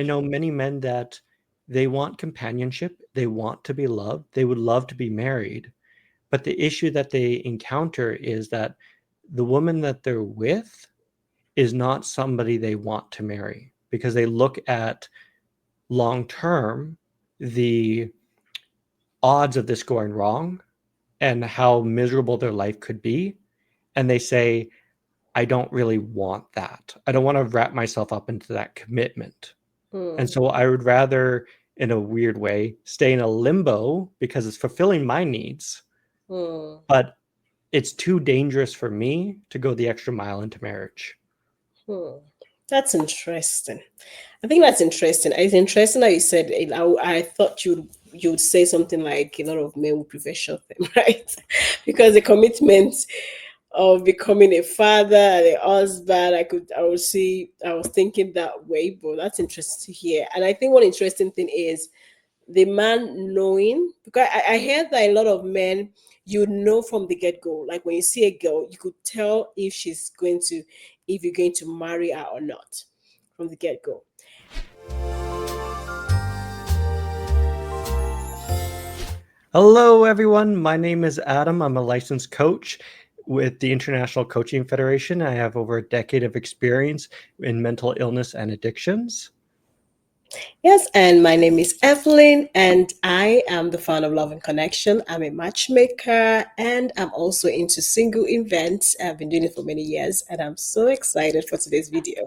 I know many men that they want companionship, they want to be loved, they would love to be married, but the issue that they encounter is that the woman that they're with is not somebody they want to marry because they look at long term the odds of this going wrong and how miserable their life could be. And they say, I don't really want that. I don't want to wrap myself up into that commitment. And Hmm. so I would rather, in a weird way, stay in a limbo because it's fulfilling my needs, Hmm. but it's too dangerous for me to go the extra mile into marriage. Hmm. That's interesting. I think that's interesting. It's interesting that you said it. I thought you'd say something like a lot of men would prefer short term, right? Because the commitment of becoming a father and a husband, I was thinking that way, but that's interesting to hear. And I think one interesting thing is the man knowing, because I heard that a lot of men, you know, from the get-go, like when you see a girl, you could tell if you're going to marry her or not from the get-go. Hello, everyone. My name is Adam. I'm a licensed coach with the International Coaching Federation. I have over a decade of experience in mental illness and addictions. Yes, and my name is Evelyn, and I am the founder of Love and Connection. I'm a matchmaker, and I'm also into single events. I've been doing it for many years, and I'm so excited for today's video.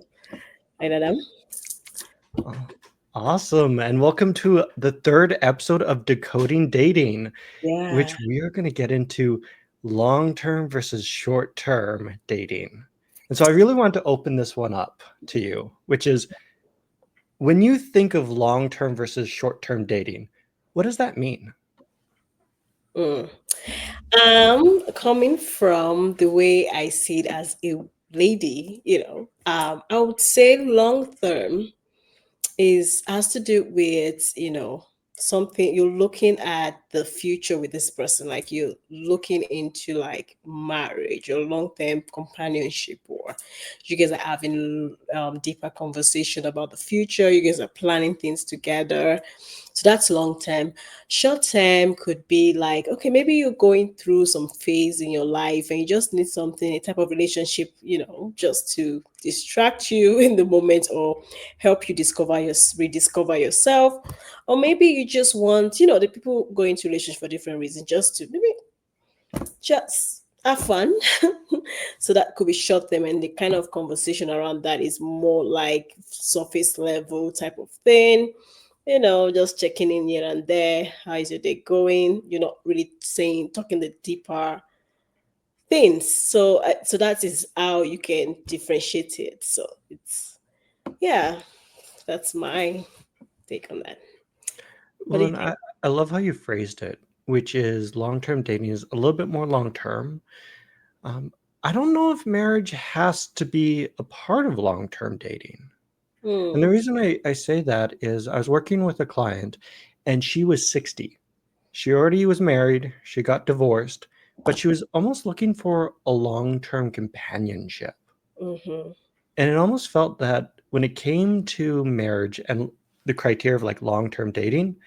Right, Adam? Oh, awesome. And welcome to the third episode of Decoding Dating, Yeah. which we are going to get into long term versus short term dating. And so I really want to open this one up to you, which is when you think of long term versus short term dating, what does that mean? Mm. Coming from the way I see it as a lady, I would say long term is has to do with something you're looking at the future with this person, like you're looking into like marriage or long-term companionship, or you guys are having deeper conversation about the future, you guys are planning things together. So that's long term. Short term could be like, okay, maybe you're going through some phase in your life and you just need something, a type of relationship, just to distract you in the moment or help you rediscover yourself. Or maybe you just want, the people go into relationship for different reasons, just to maybe just have fun. So that could be short term, and the kind of conversation around that is more like surface level type of thing. Just checking in here and there. How is your day going? You're not really talking the deeper things. So that is how you can differentiate it. So it's, yeah, that's my take on that. What Well, do you and think? I love how you phrased it, which is long term dating is a little bit more long term. Um, I don't know if marriage has to be a part of long term dating. And the Hmm. reason I say that is I was working with a client and she was 60. She already was married, she got divorced, but she was almost looking for a long term companionship. Mm-hmm. And it almost felt that when it came to marriage and the criteria of like long term dating,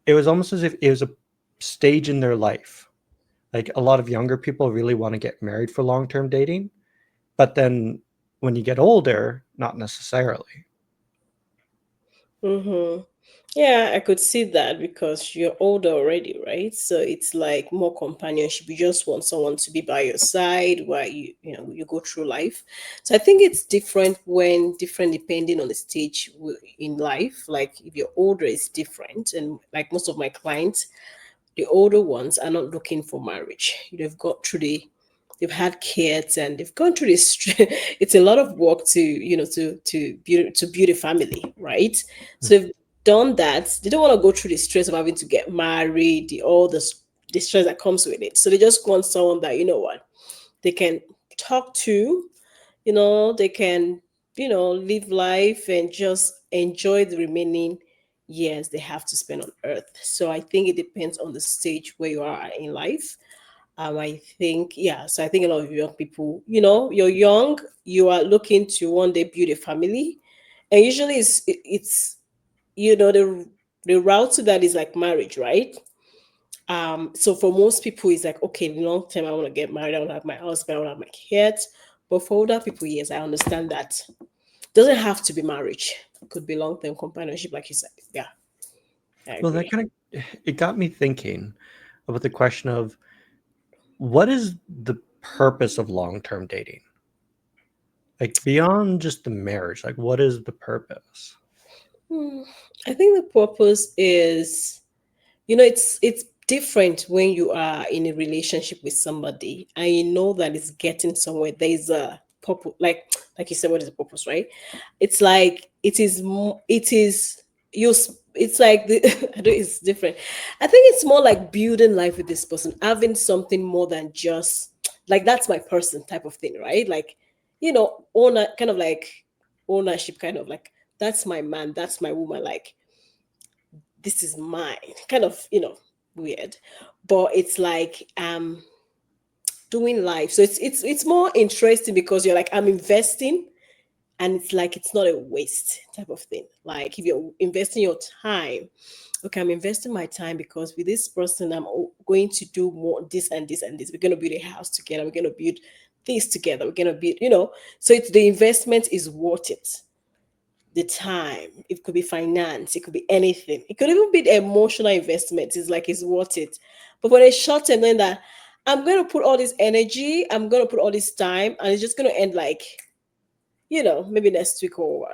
it was almost as if it was a stage in their life. Like a lot of younger people really want to get married for long term dating, but then when you get older, not necessarily. Mm-hmm. Yeah, I could see that because you're older already, right? So it's like more companionship. You just want someone to be by your side while you go through life. So I think it's different depending on the stage in life. Like if you're older, it's different. And like most of my clients, the older ones are not looking for marriage. They've got through they've had kids and they've gone through this. It's a lot of work to build a family, right? So they've done that. They don't want to go through the stress of having to get married, the stress that comes with it. So they just want someone that, they can talk to, they can, live life and just enjoy the remaining years they have to spend on earth. So I think it depends on the stage where you are in life. I think, yeah, so I think a lot of young people, you're young, you are looking to one day build a family. And usually it's the route to that is like marriage, right? So for most people, it's like, okay, long term, I want to get married, I want to have my husband, I want to have my kids. But for older people, yes, I understand that. Doesn't have to be marriage. It could be long term companionship, like you said. Yeah, I Well, that agree. kind of it got me thinking about the question of what is the purpose of long-term dating? Like beyond just the marriage, like what is the purpose? Hmm. I think the purpose is, it's different when you are in a relationship with somebody and you know that it's getting somewhere. There's a purpose, like you said, what is the purpose, right? It's like it is it's like the I know it's different. I think it's more like building life with this person, having something more than just like that's my person type of thing, right? Like, owner kind of like ownership, kind of like that's my man, that's my woman, like this is mine, kind of, weird, but it's like doing life. So it's more interesting because you're like, I'm investing, and it's like it's not a waste type of thing. Like if you're investing your time, okay, I'm investing my time because with this person going to do more this and this and this. We're going to build a house together, we're going to build this together, we're going to build, so it's the investment is worth it. The time, it could be finance, it could be anything, it could even be the emotional investment. It's like it's worth it. But for a short term, then that I'm going to put all this energy, I'm going to put all this time, and it's just going to end like, maybe next week, or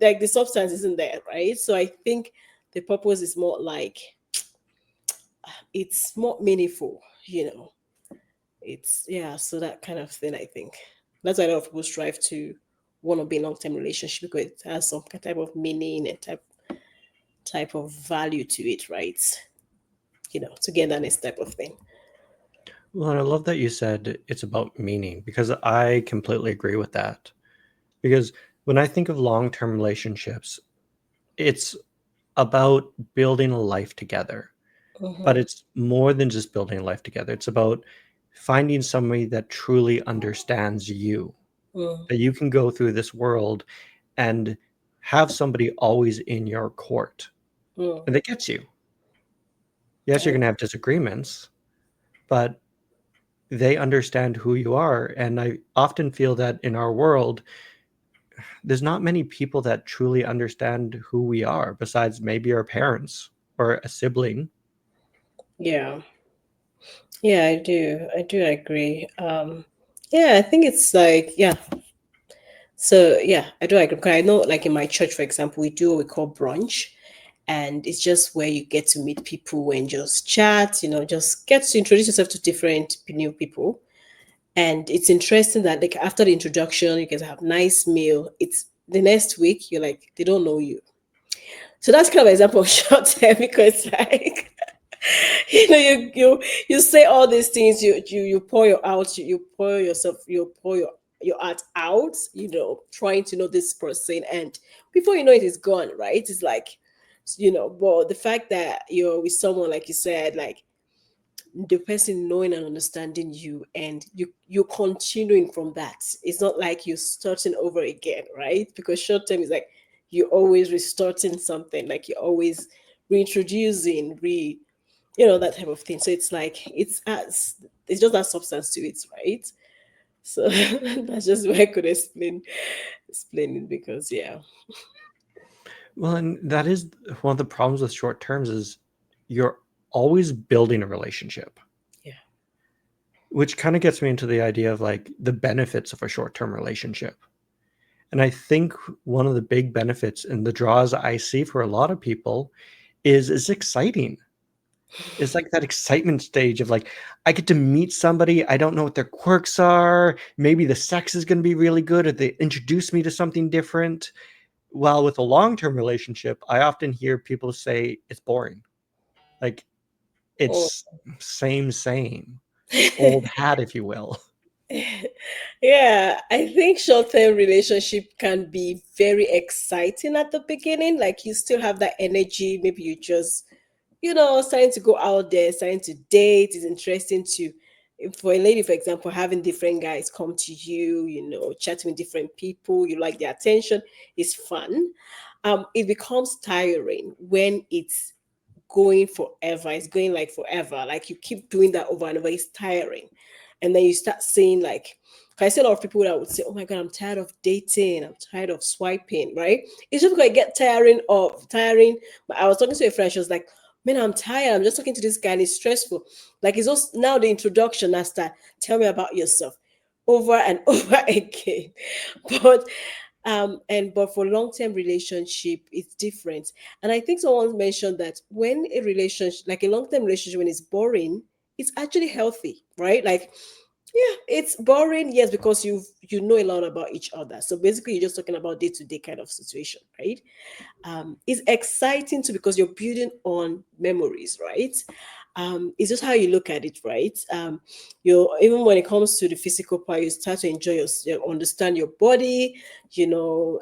like the substance isn't there, right? So I think the purpose is more like it's more meaningful, it's, yeah, so that kind of thing. I think that's why a lot of people strive to want to be in long-term relationship, because it has some type of meaning and type of value to it, right? To get that next type of thing. Well, and I love that you said it's about meaning because I completely agree with that. Because when I think of long-term relationships, it's about building a life together. But Mm-hmm. it's more than just building a life together. It's about finding somebody that truly understands you, Mm, that you can go through this world and have somebody always in your court mm. and that gets you. Yes, you're I, going to have disagreements, but they understand who you are. And I often feel that in our world, there's not many people that truly understand who we are besides maybe our parents or a sibling. yeah, yeah, I do agree. Yeah, I think it's like, yeah. So yeah, I do agree. Because I know, like in my church, for example, we do what we call brunch, and it's just where you get to meet people and just chat. Just get to introduce yourself to different new people. And it's interesting that, like, after the introduction, you guys have nice meal. It's the next week, you're like, they don't know you. So that's kind of an example of short term, because like you say all these things, you pour your out, you pour yourself, you pour your art out, trying to know this person, and before you know it is gone, right? It's like, but the fact that you're with someone, like you said, like the person knowing and understanding you, and you're continuing from that. It's not like you're starting over again, right? Because short term is like you're always restarting something, like you're always reintroducing, that type of thing. So it's like it's just that substance to it, right? So that's just what I could explain it, because yeah. Well, and that is one of the problems with short terms is you're always building a relationship, Yeah. which kind of gets me into the idea of like the benefits of a short-term relationship. And I think one of the big benefits and the draws I see for a lot of people is it's exciting. It's like that excitement stage of like I get to meet somebody, I don't know what their quirks are, maybe the sex is going to be really good or they introduce me to something different. While with a long-term relationship, I often hear people say it's boring. Like Oh. it's same, old hat, if you will. Yeah, I think short-term relationship can be very exciting at the beginning. Like you still have that energy. Maybe you just, starting to go out there, starting to date. It's interesting to, for a lady, for example, having different guys come to you, chatting with different people, you like their attention, is fun. It becomes tiring when it's going forever. It's going like forever. Like you keep doing that over and over. It's tiring. And then you start saying like, 'cause I see a lot of people that would say, "Oh my God, I'm tired of dating. I'm tired of swiping." Right? It's just going to get tiring. But I was talking to a friend. She was like, "Man, I'm tired. I'm just talking to this guy and it's stressful." Like it's just now the introduction. I start, "Tell me about yourself," over and over again. But but for long-term relationship it's different. And I think someone mentioned that when a relationship, like a long-term relationship, when it's boring, it's actually healthy, right? Like, yeah, it's boring, yes, because you know a lot about each other. So basically you're just talking about day-to-day kind of situation, right? It's exciting too because you're building on memories, right? It's just how you look at it, right? You even when it comes to the physical part, you start to enjoy understand your body, you know,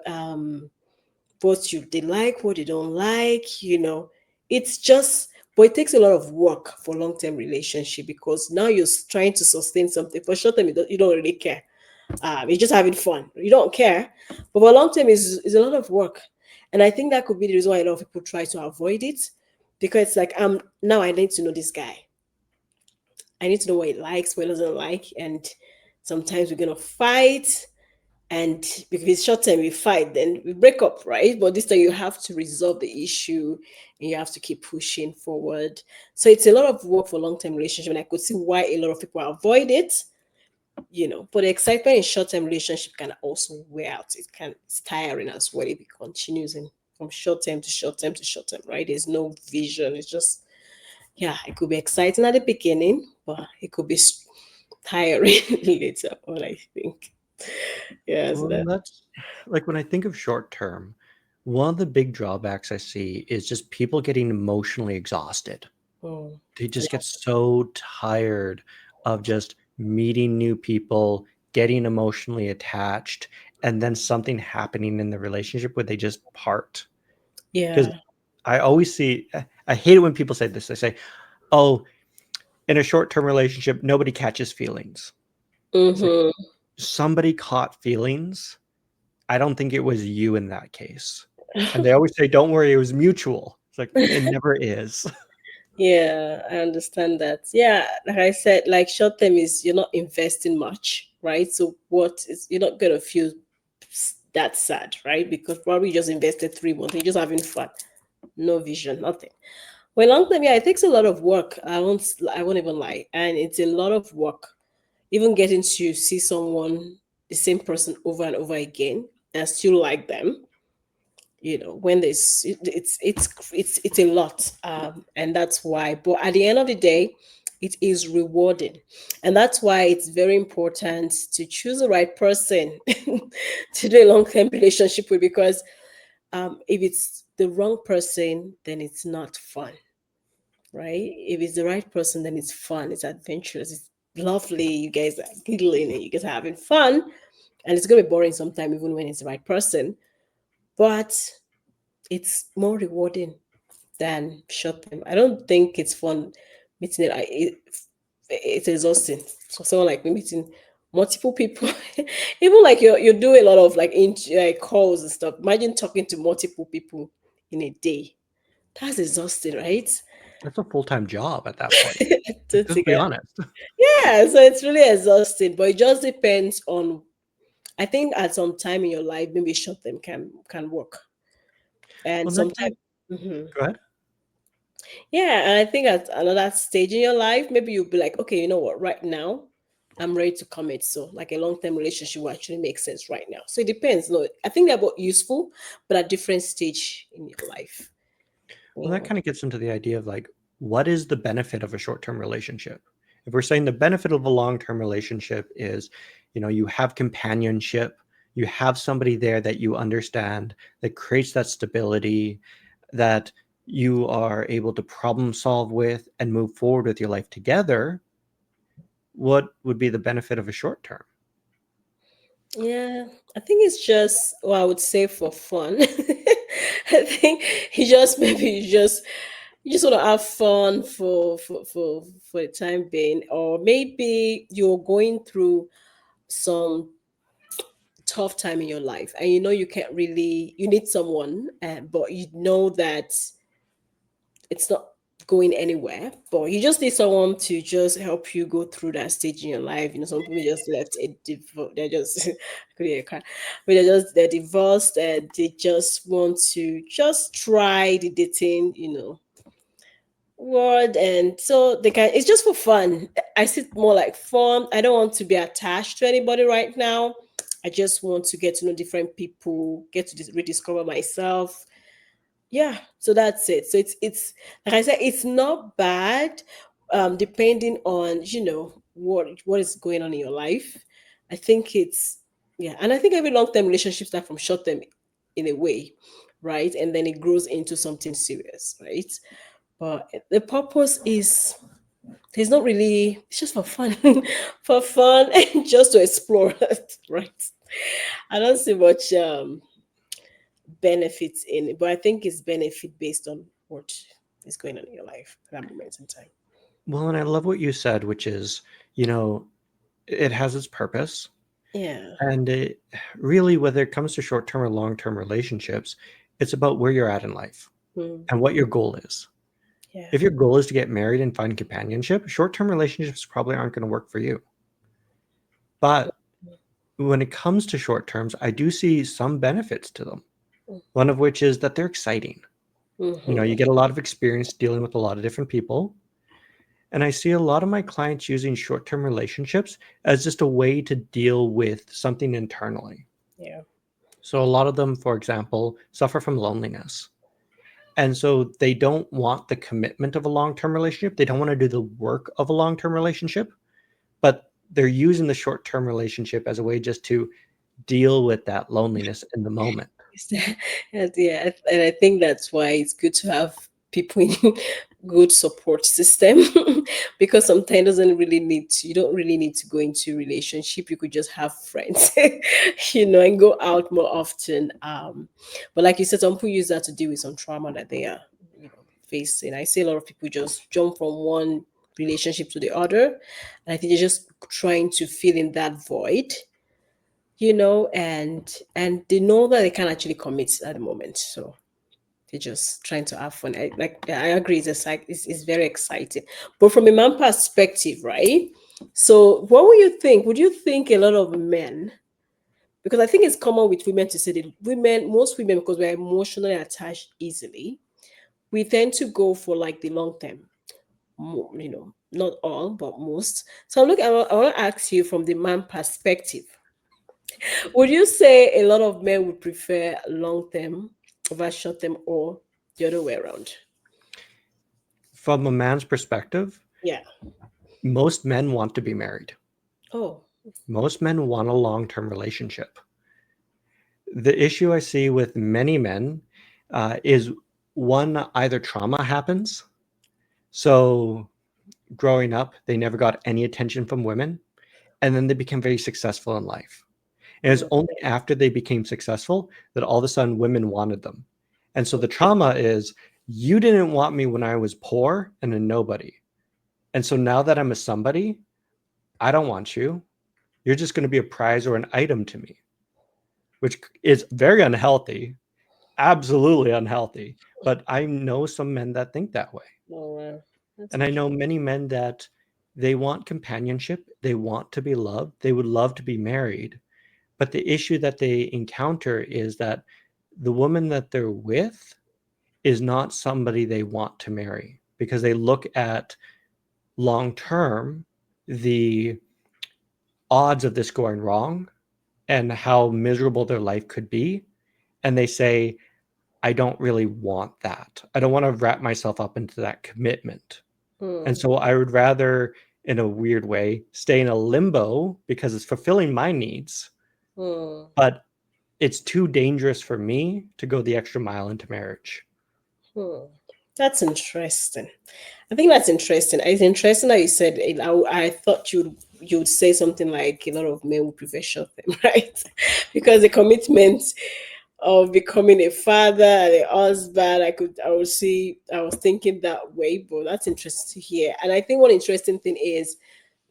what you they like, what you don't like, It's just, but it takes a lot of work for long-term relationship because now you're trying to sustain something. For short term, you don't really care. You're just having fun. You don't care. But for long term is a lot of work. And I think that could be the reason why a lot of people try to avoid it. Because it's like now I need to know this guy. I need to know what he likes, what he doesn't like. And sometimes we're gonna fight. And if it's short term, we fight, then we break up, right? But this time you have to resolve the issue and you have to keep pushing forward. So it's a lot of work for long term relationship. And I could see why a lot of people avoid it. But the excitement in short-term relationship can also wear out. It's tiring as well if it continues in from short term to short term to short term, right? There's no vision. It's just, yeah, it could be exciting at the beginning, but it could be tiring later on, I think. Yeah, so Well, that. that's like when I think of short term, one of the big drawbacks I see is just people getting emotionally exhausted. Oh, They just get so tired of just meeting new people, getting emotionally attached, and then something happening in the relationship where they just part. Because yeah. I always see, I hate it when people say this. They say, oh, in a short term relationship, nobody catches feelings. It's like Mm-hmm. somebody caught feelings. I don't think it was you in that case. And they always say, don't worry, it was mutual. It's like, it never is. Yeah, I understand that. Yeah, like I said, like short term is you're not investing much, right? So what is you're not gonna feel that sad, right? Because probably you just invested 3 months, you're just having fun, no vision, nothing. Well, long term, yeah, it takes a lot of work. I won't even lie, and it's a lot of work. Even getting to see someone, the same person over and over again, and still like them, when it's a lot, and that's why. But at the end of the day, it is rewarding, and that's why it's very important to choose the right person to do a long-term relationship with, because if it's the wrong person, then it's not fun, right? If it's the right person, then it's fun, it's adventurous, it's lovely, you guys are giggling and you guys are having fun, and it's going to be boring sometime even when it's the right person, but it's more rewarding than short term. I don't think it's fun meeting it's exhausting. So someone like me meeting multiple people, even like you do a lot of like calls and stuff. Imagine talking to multiple people in a day. That's exhausting, right? That's a full time job at that point. Just be Together. honest. Yeah, so it's really exhausting, but it just depends on. I think at some time in your life, maybe short term can work, and Well, that kind sometimes. of, go ahead. Yeah, and I think at another stage in your life, maybe you'll be like, okay, you know what, right now, I'm ready to commit. So, like a long term relationship will actually make sense right now. So it depends. No, I think they're both useful, but at different stage in your life. Well, that Yeah. kind of gets into the idea of like, what is the benefit of a short term relationship? If we're saying the benefit of a long term relationship is, you have companionship, you have somebody there that you understand, that creates that stability, that you are able to problem solve with and move forward with your life together. What would be the benefit of a short term? Yeah, I think it's just, well, I would say for fun. I think you just maybe you you just want to have fun for the time being, or maybe you're going through some tough time in your life, and you know you can't really, you need someone, but you know that it's not going anywhere, but you just need someone to just help you go through that stage in your life. You know, some people just left a divorce, they're just could hear a car, but they're divorced and they just want to just try the dating, word, and so they can, it's just for fun. I see it more like fun. I don't want to be attached to anybody right now. I just want to get to know different people, get to rediscover myself. Yeah, so that's it. So it's like I said, it's not bad, depending on what is going on in your life. I think it's, yeah, and I think every long term relationship starts from short term in a way, right? And then it grows into something serious, right? But the purpose is, there's not really, it's just for fun, for fun and just to explore it, right? I don't see much benefits in it, but I think it's benefit based on what is going on in your life at that moment in time. Well, and I love what you said, which is, you know, it has its purpose. Yeah. And it really, whether it comes to short-term or long-term relationships, it's about where you're at in life Mm, and what your goal is. yeah. If your goal is to get married and find companionship, short-term relationships probably aren't going to work for you. But when it comes to short terms, I do see some benefits to them. One of which is that they're exciting. You Mm-hmm. get a lot of experience dealing with a lot of different people. And I see a lot of my clients using short term relationships as just a way to deal with something internally. Yeah. So, a lot of them, for example, suffer from loneliness. And so they don't want the commitment of a long term relationship. They don't want to do the work of a long term relationship, but they're using the short term relationship as a way just to deal with that loneliness in the moment. Yeah, and I think that's why it's good to have people in good support system, because sometimes doesn't really need to, you don't really need to go into relationship. You could just have friends, and go out more often. But like you said, some people use that to deal with some trauma that they are, facing. I see a lot of people just jump from one relationship to the other, and I think they're just trying to fill in that void, and they know that they can't actually commit at the moment, so they're just trying to have fun. I agree, it's very exciting, but from a man perspective, right? So what would you think a lot of men, because I think it's common with women to say that most women, because we're emotionally attached easily, we tend to go for like the long term, not all but most. So look, I want to ask you from the man perspective. Would you say a lot of men would prefer long term over short term, or the other way around? From a man's perspective, Yeah. most men want to be married. Oh. Most men want a long term relationship. The issue I see with many men is one, either trauma happens. So, growing up, they never got any attention from women, and then they become very successful in life. And it's Mm, only after they became successful that all of a sudden women wanted them. And so the trauma is, you didn't want me when I was poor and a nobody. And so now that I'm a somebody, I don't want you. You're just going to be a prize or an item to me, which is very unhealthy, absolutely unhealthy. But I know some men that think that way. oh, wow. That's And I know interesting. many men that they want companionship, they want to be loved, they would love to be married. But the issue that they encounter is that the woman that they're with is not somebody they want to marry, because they look at long term the odds of this going wrong and how miserable their life could be. And they say, I don't really want that. I don't want to wrap myself up into that commitment. And Hmm. so I would rather, in a weird way, stay in a limbo because it's fulfilling my needs, Hmm. but it's too dangerous for me to go the extra mile into marriage. Hmm. That's interesting. I think that's interesting. It's interesting that you said it. I thought you'd say something like a lot of men would prefer short term, right? Because the commitment. of becoming a father and a husband. I was thinking that way, but that's interesting to hear. And I think one interesting thing is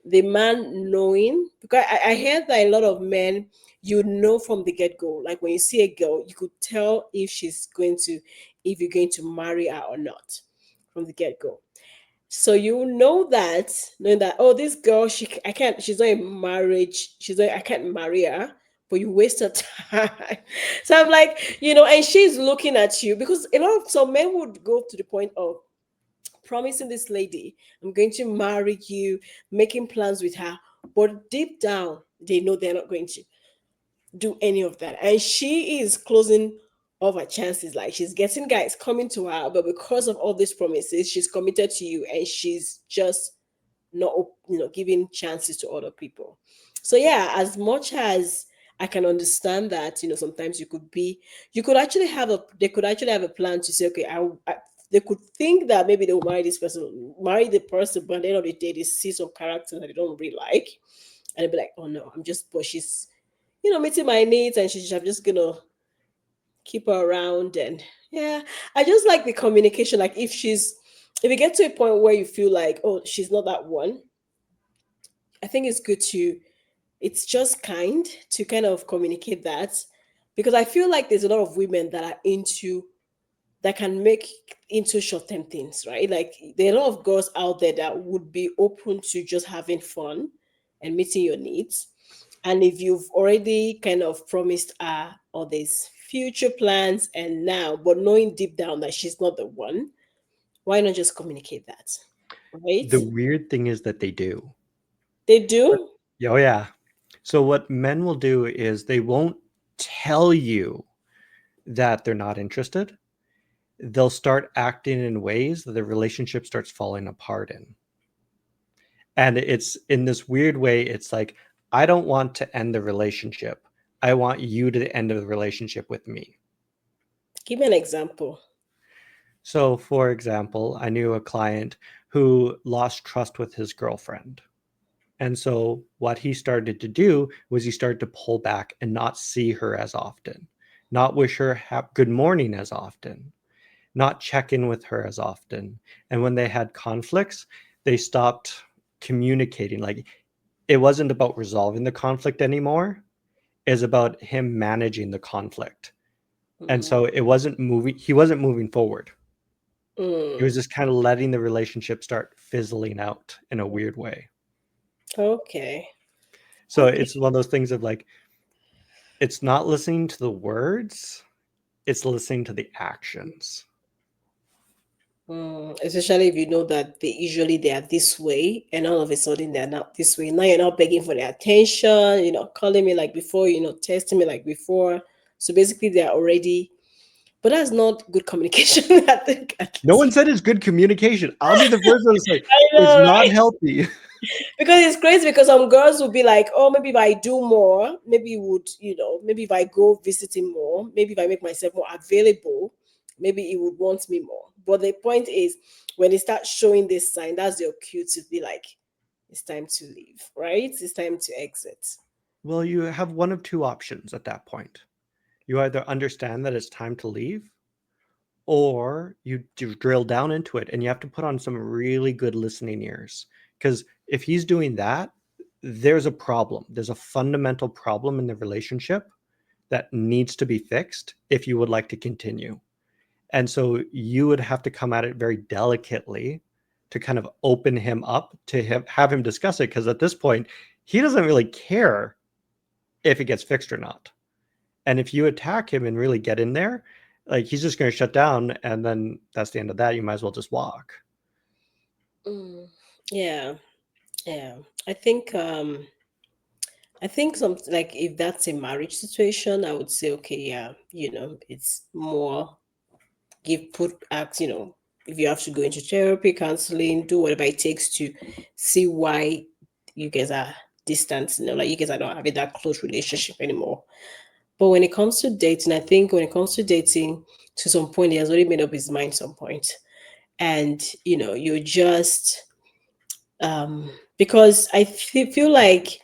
the man knowing, because I heard that a lot of men, you know, from the get-go, like when you see a girl, you could tell if you're going to marry her or not from the get-go. So you know that, knowing that, oh, this girl, I can't, she's not in marriage, I can't marry her, but you waste her time. So I'm like, and she's looking at you, because a lot of some men would go to the point of promising this lady, I'm going to marry you, making plans with her, but deep down, they know they're not going to do any of that. And she is closing all her chances. Like, she's getting guys coming to her, but because of all these promises, she's committed to you, and she's just not, giving chances to other people. So yeah, as much as I can understand that, sometimes you could actually have they could actually have a plan to say, okay, they could think that maybe they'll marry the person, but at the end of the day, they see some characters that they don't really like, and they'll be like, oh no, but she's, meeting my needs, and I'm just gonna keep her around. And yeah, I just like the communication. Like, if you get to a point where you feel like, oh, she's not that one, I think it's good to, it's just kind to kind of communicate that, because I feel like there's a lot of women that are into, that can make into short-term things, right? Like, there are a lot of girls out there that would be open to just having fun and meeting your needs. And if you've already kind of promised her all these future plans and now, but knowing deep down that she's not the one, why not just communicate that? Right? The weird thing is that they do. They do? Oh yeah. So what men will do is they won't tell you that they're not interested. They'll start acting in ways that the relationship starts falling apart in. And it's in this weird way, it's like, I don't want to end the relationship. I want you to end the relationship with me. Give me an example. So, for example, I knew a client who lost trust with his girlfriend. And so, what he started to do was he started to pull back and not see her as often, not wish her good morning as often, not check in with her as often. And when they had conflicts, they stopped communicating. Like, it wasn't about resolving the conflict anymore, it's about him managing the conflict. And Mm, so it wasn't moving, he wasn't moving forward. He was mm, just kind of letting the relationship start fizzling out in a weird way. okay. So Okay. it's one of those things of like, it's not listening to the words, it's listening to the actions. Especially if you know that they are this way, and all of a sudden they're not this way. Now you're not begging for their attention, calling me like before, texting me like before. So basically they're already, but that's not good communication, I think, at No least. one said it's good communication. I'll be the first one to say I it's know, not right? healthy. Because it's crazy, because some girls will be like, oh, maybe if I do more, maybe it would, maybe if I go visiting more, maybe if I make myself more available, maybe he would want me more. But the point is, when they start showing this sign, that's your cue to be like, it's time to leave, right? It's time to exit. Well, you have one of two options at that point. You either understand that it's time to leave, or you drill down into it and you have to put on some really good listening ears. Because if he's doing that, there's a problem. There's a fundamental problem in the relationship that needs to be fixed if you would like to continue. And so you would have to come at it very delicately to kind of open him up to have him discuss it. Because at this point, he doesn't really care if it gets fixed or not. And if you attack him and really get in there, like, he's just going to shut down, and then that's the end of that. You might as well just walk. Mm, yeah, yeah. I think some, like, if that's a marriage situation, I would say, okay, yeah, it's more give put act, if you have to go into therapy, counseling, do whatever it takes to see why you guys are distant, like you guys are not having that close relationship anymore. But when it comes to dating, I think when it comes to dating, to some point, he has already made up his mind some point. And you just because I feel like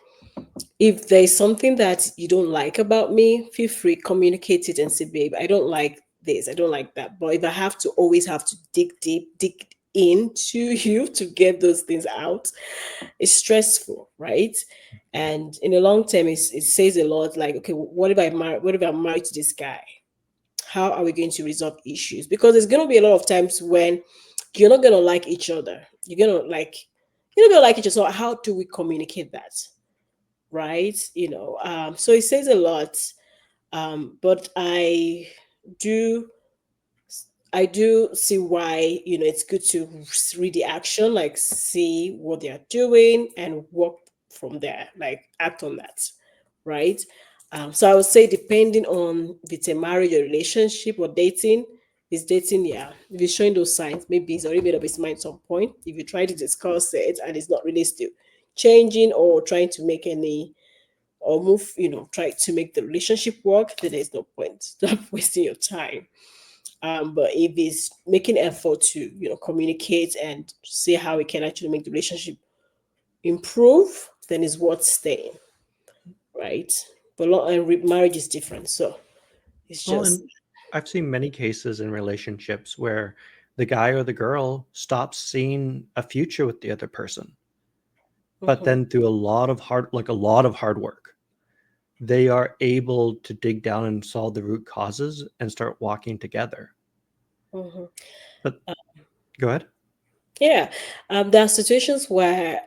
If there's something that you don't like about me, feel free, communicate it and say, babe, I don't like this, I don't like that. But if I have to always have to dig deep, dig into you to get those things out, it's stressful, right? And in the long term, it says a lot. Like, okay, what if I'm married to this guy? How are we going to resolve issues? Because there's gonna be a lot of times when you're not gonna like each other. You're not gonna like each other. So how do we communicate that? Right? So it says a lot. But do I do see why, it's good to read the action, like see what they are doing and work from there, like act on that, right? So I would say, depending on if it's a marriage or relationship or dating, is dating, yeah. If he's showing those signs, maybe he's already made up his mind at some point. If you try to discuss it and it's not really still changing or trying to make any or move, try to make the relationship work, then there's no point. Stop wasting your time. But if he's making effort to, communicate and see how we can actually make the relationship improve, then it's worth staying, right? But marriage is different, so it's Well, just. and I've seen many cases in relationships where the guy or the girl stops seeing a future with the other person, but Mhm, then through a lot of hard work, they are able to dig down and solve the root causes and start walking together. mhm. But go ahead. Yeah, there are situations where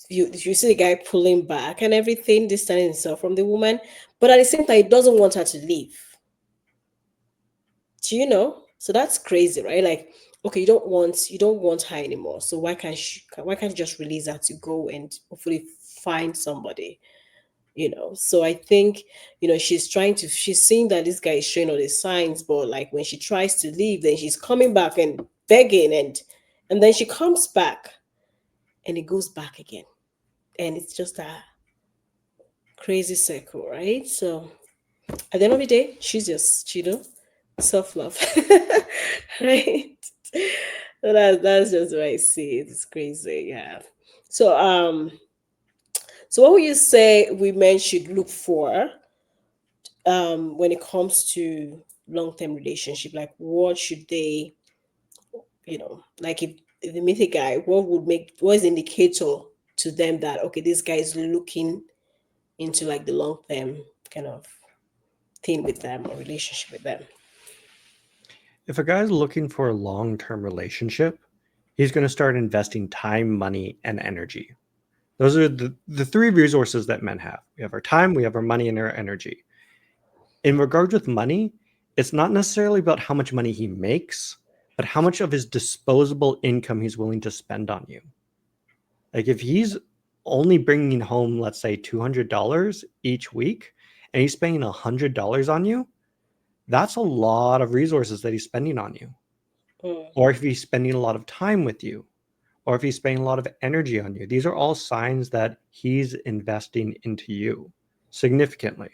you see the guy pulling back and everything, distancing himself from the woman, but at the same time, he doesn't want her to leave. Do you know? So that's crazy, right? Like, okay, you don't want her anymore. So why can't you just release her to go and hopefully find somebody? So I think, she's seeing that this guy is showing all the signs, but like when she tries to leave, then she's coming back and begging, and then she comes back and it goes back again. And it's just a crazy circle, right? So at the end of the day, she's just, self-love. Right? So that's just what I see. It's crazy, yeah. So so what would you say women should look for when it comes to long-term relationship? Like, what should they, like, if they meet a guy, what is the indicator to them that, okay, this guy is looking into like the long-term kind of thing with them or relationship with them? If a guy's looking for a long term relationship, he's going to start investing time, money, and energy. Those are the three resources that men have. We have our time, we have our money, and our energy. In regards with money, it's not necessarily about how much money he makes, but how much of his disposable income he's willing to spend on you. Like if he's only bringing home, let's say, $200 each week, and he's spending $100 on you, that's a lot of resources that he's spending on you. Mm, Or if he's spending a lot of time with you, or if he's spending a lot of energy on you, these are all signs that he's investing into you significantly.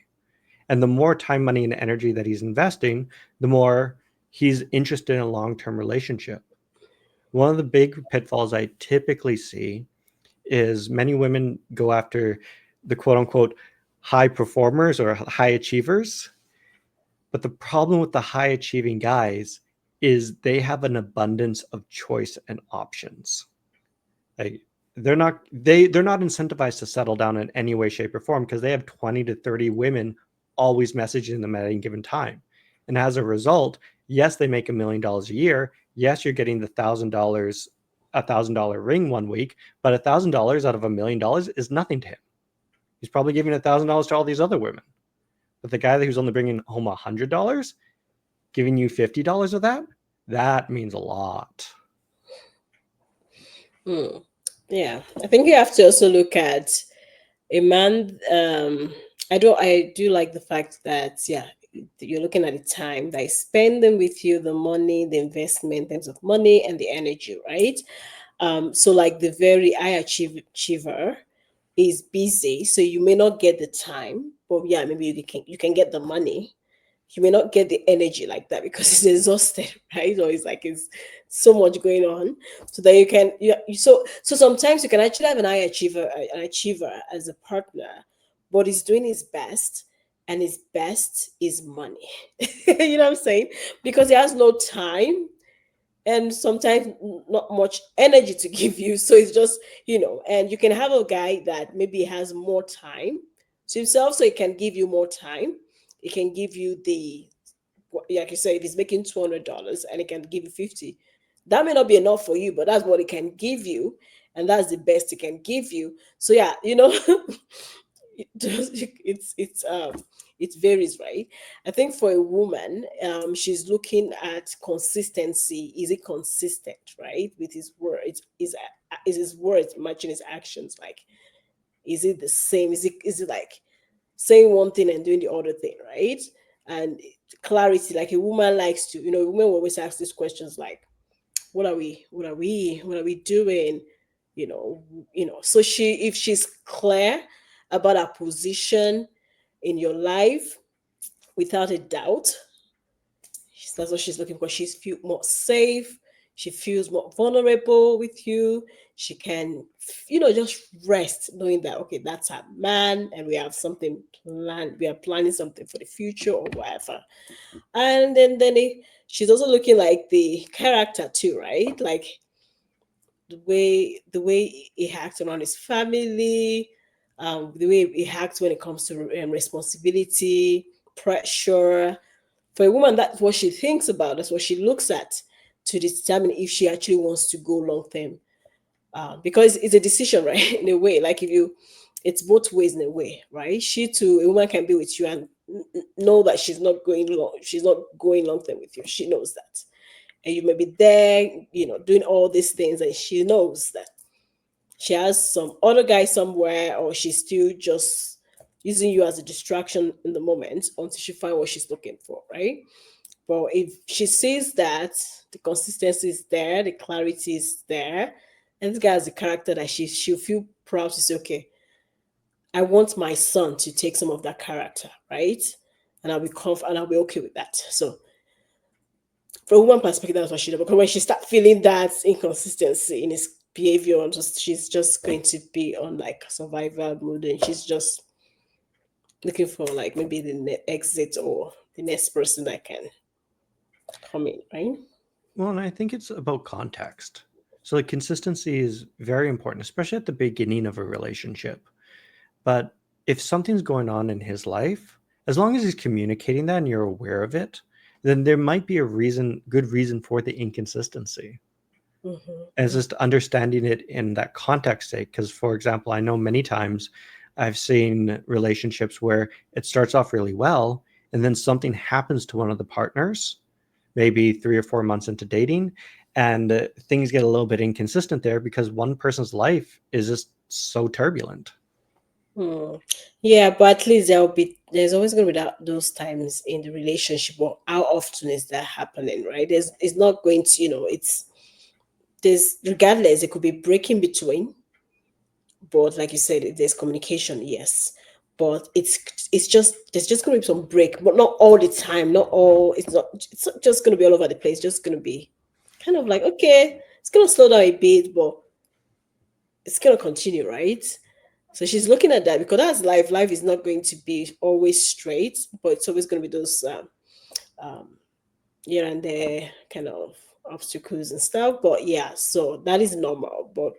And the more time, money, and energy that he's investing, the more he's interested in a long term relationship. One of the big pitfalls I typically see is many women go after the quote unquote high performers or high achievers. But the problem with the high achieving guys is they have an abundance of choice and options. Like they're not incentivized to settle down in any way, shape, or form because they have 20 to 30 women always messaging them at any given time. And as a result, yes, they make $1 million a year. Yes, you're getting the $1,000 ring one week, but $1,000 out of $1 million is nothing to him. He's probably giving $1,000 to all these other women. But the guy who's only bringing home $100, giving you $50 of that, that means a lot. mm. Yeah, I think you have to also look at a man. I do like the fact that, yeah, you're looking at the time that is spending with you, the money, the investment in terms of money and the energy, right? So like the very achiever is busy, so you may not get the time, but yeah, maybe you can get the money you may not get the energy like that because it's exhausted, right? Or it's like it's so much going on. So that you can so sometimes you can actually have an achiever as a partner, but he's doing his best, and his best is money. You know what I'm saying? Because he has no time and sometimes not much energy to give you. So it's just, and you can have a guy that maybe has more time to himself, so he can give you more time. He can give you like you said, if he's making $200 and he can give you 50, that may not be enough for you, but that's what he can give you, and that's the best he can give you. So yeah, it varies, right? I think for a woman, she's looking at consistency. Is it consistent, right, with his words? Is his words matching his actions? Like, is it the same? Is it like saying one thing and doing the other thing, right? And clarity, like a woman likes to, women will always ask these questions like, what are we doing? So if she's clear about her position in your life, without a doubt, that's what she's looking for. She's feel more safe. She feels more vulnerable with you. She can, just rest knowing that, okay, that's her man, and we have something planned. We are planning something for the future or whatever. And she's also looking like the character too, right? Like the way he acts around his family, the way he acts when it comes to responsibility, pressure. For a woman, that's what she thinks about. That's what she looks at to determine if she actually wants to go long term. Because it's a decision, right? In a way, like it's both ways in a way, right? She too, a woman can be with you and know that she's not going long. She's not going long term with you. She knows that, and you may be there, doing all these things, and she knows that she has some other guy somewhere, or she's still just using you as a distraction in the moment until she finds what she's looking for, right? But if she sees that the consistency is there, the clarity is there, and this guy has the character that she'll feel proud to say, okay, I want my son to take some of that character, right? And I'll be okay with that. So from a woman perspective, that's what she does. Because when she start feeling that inconsistency in his behavior, she's just going to be on like survival mode, and she's just looking for like maybe the exit or the next person that can come in, right? Well, and I think it's about context. So, like, consistency is very important, especially at the beginning of a relationship. But if something's going on in his life, as long as he's communicating that and you're aware of it, then there might be a good reason for the inconsistency. And it's Mm-hmm. just understanding it in that context sake. Because, for example, I know many times I've seen relationships where it starts off really well, and then something happens to one of the partners, maybe 3 or 4 months into dating, and things get a little bit inconsistent there because one person's life is just so turbulent. Hmm. Yeah, but at least there's always going to be those times in the relationship. But how often is that happening, right? It's not going to, there's regardless, it could be breaking between, but like you said, if there's communication, yes. But it's just there's just gonna be some break, but not all the time. Not all. It's not just gonna be all over the place. Just gonna be kind of like, okay, it's gonna slow down a bit, but it's gonna continue, right? So she's looking at that because that's life. Life is not going to be always straight, but it's always gonna be those um here and there kind of obstacles and stuff. But yeah, so that is normal. But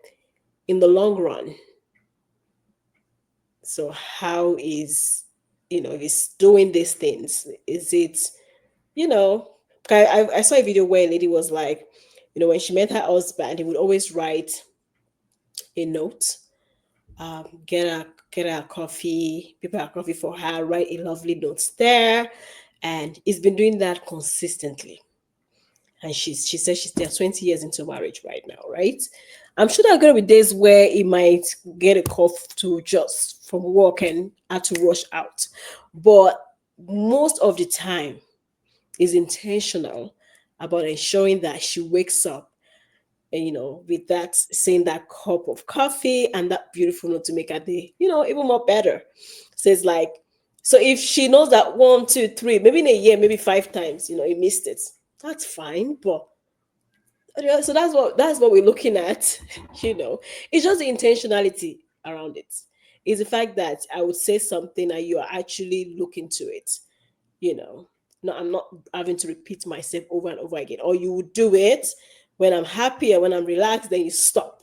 in the long run, so how is, if he's doing these things, is it, you know, I saw a video where a lady was like, when she met her husband, he would always write a note, get her coffee, prepare her coffee for her, write a lovely note there, and he's been doing that consistently. And she says she's there 20 years into marriage right now, right? I'm sure there are going to be days where he might get a call to just from work and had to rush out, but most of the time is intentional about ensuring that she wakes up and, with that, saying that cup of coffee and that beautiful note to make her day, even more better. So it's like So if she knows that one, two, three, maybe in a year, maybe five times, you missed it. That's fine. But yeah, so that's what we're looking at. you know. It's just the intentionality around it. It's the fact that I would say something and you are actually looking to it. You know. No, I'm not having to repeat myself over and over again. Or you would do it when I'm happy and when I'm relaxed, then you stop.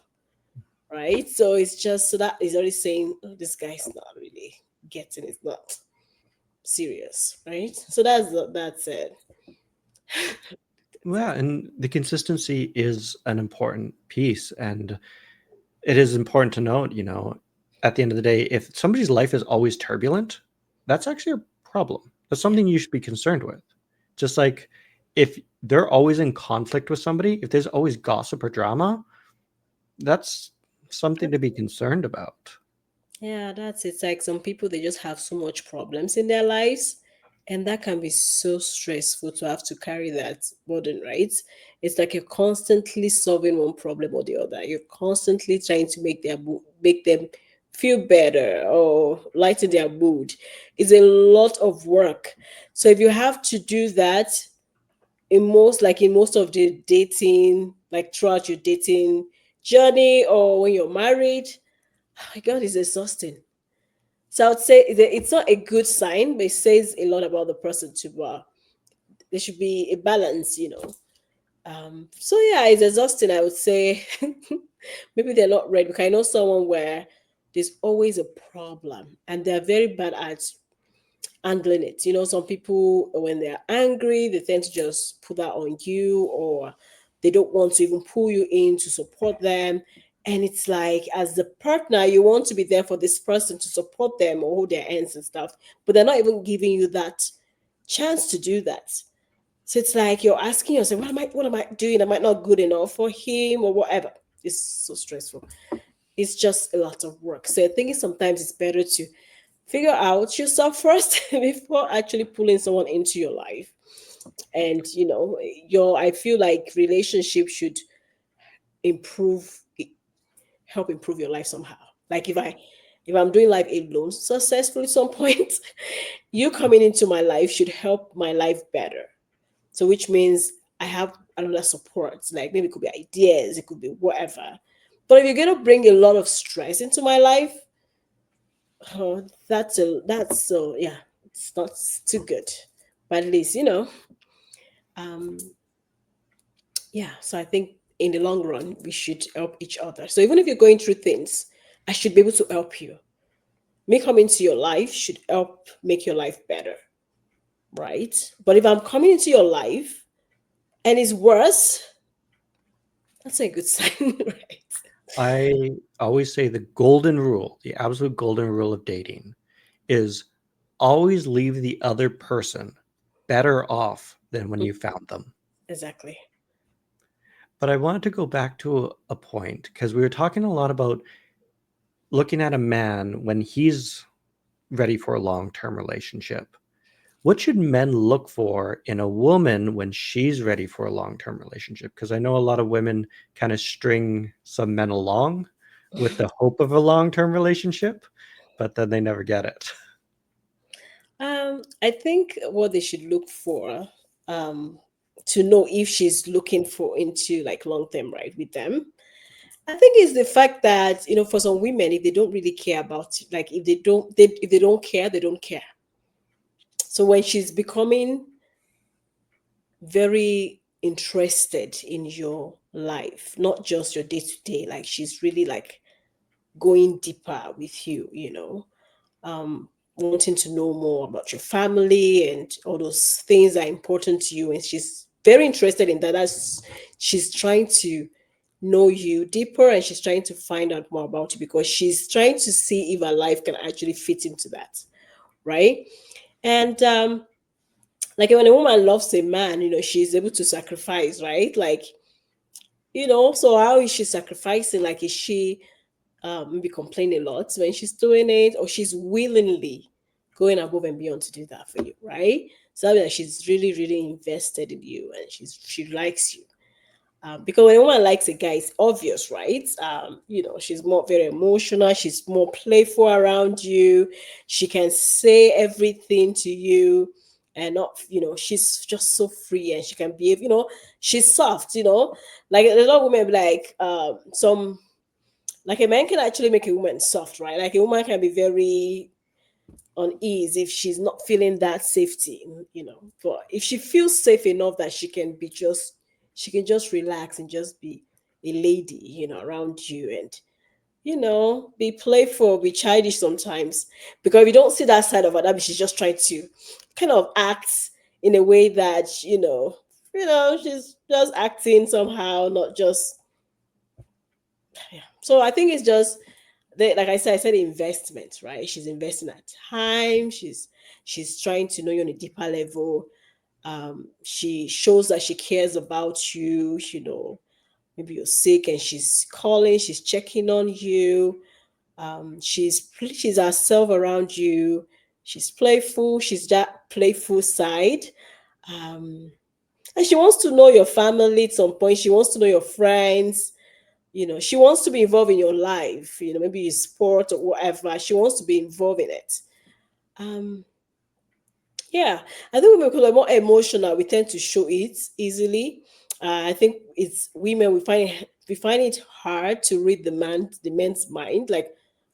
Right? So it's just so that is already saying, oh, this guy's not really getting it. It's not serious, right? So that's it. Yeah, and the consistency is an important piece, and it is important to note, at the end of the day, if somebody's life is always turbulent, that's actually a problem. That's Yeah. something you should be concerned with. Just like if they're always in conflict with somebody, if there's always gossip or drama, that's something to be concerned about. Yeah, that's it. It's like some people they just have so much problems in their lives, and that can be so stressful to have to carry that burden, right? It's like you're constantly solving one problem or the other. You're constantly trying to make them feel better or lighten their mood. It's a lot of work. So if you have to do that in most of the dating, like throughout your dating journey or when you're married, oh my God, it's exhausting. So I would say that it's not a good sign, but it says a lot about the person too. But there should be a balance. So yeah, it's exhausting. I would say maybe they're not ready. Because I know someone where there's always a problem, and they're very bad at handling it. Some people, when they're angry, they tend to just put that on you, or they don't want to even pull you in to support them. And it's like, as the partner, you want to be there for this person to support them or hold their hands and stuff, but they're not even giving you that chance to do that. So it's like you're asking yourself, what am I doing? Am I not good enough for him or whatever? It's so stressful. It's just a lot of work. So I think sometimes it's better to figure out yourself first before actually pulling someone into your life. And your I feel like relationship should improve help improve your life somehow. Like if I'm doing life alone successfully at some point, you coming into my life should help my life better. So which means I have another support. Like maybe it could be ideas, it could be whatever. But if you're gonna bring a lot of stress into my life, oh, that's yeah, it's not too good. But at least, um, yeah. So I think in the long run, we should help each other. So even if you're going through things, I should be able to help you. Me coming into your life should help make your life better, right? But if I'm coming into your life and it's worse, that's a good sign, right? I always say the golden rule, the absolute golden rule of dating is always leave the other person better off than when you found them. Exactly. But I wanted to go back to a point because we were talking a lot about looking at a man when he's ready for a long term relationship. What should men look for in a woman when she's ready for a long term relationship? Because I know a lot of women kind of string some men along with the hope of a long term relationship, but then they never get it. I think what they should look for, um, to know if she's looking for into like long term, right, with them. I think is the fact that for some women, if they don't really care about, like if they don't care, they don't care. So when she's becoming very interested in your life, not just your day to day, like she's really like going deeper with you, wanting to know more about your family and all those things that are important to you. And she's very interested in that. She's trying to know you deeper and she's trying to find out more about you because she's trying to see if her life can actually fit into that. Right. And like when a woman loves a man, she's able to sacrifice, right? Like, so how is she sacrificing? Like, is she maybe complain a lot when she's doing it, or she's willingly going above and beyond to do that for you, right? So that she's really, really invested in you and she likes you. Because when a woman likes a guy, it's obvious, right? She's more very emotional. She's more playful around you. She can say everything to you, and not, she's just so free, and she can behave. She's soft. Like a lot of women be like, like a man can actually make a woman soft, right? Like a woman can be very unease if she's not feeling that safety, but if she feels safe enough that she can just relax and just be a lady, around you, and be playful, be childish sometimes. Because if you don't see that side of her, that means she's just trying to kind of act in a way that she's just acting somehow, not just. Yeah. So I think it's just like I said, investment, right? She's investing her time. She's trying to know you on a deeper level. She shows that she cares about you. Maybe you're sick and she's calling, she's checking on you. She's herself around you. She's playful. She's that playful side. Um, and she wants to know your family at some point. She wants to know your friends. She wants to be involved in your life. Maybe it's sport or whatever. She wants to be involved in it. Um, yeah, I think women, because we're more emotional, we tend to show it easily. I think it's women, we find it hard to read the man's mind. Like,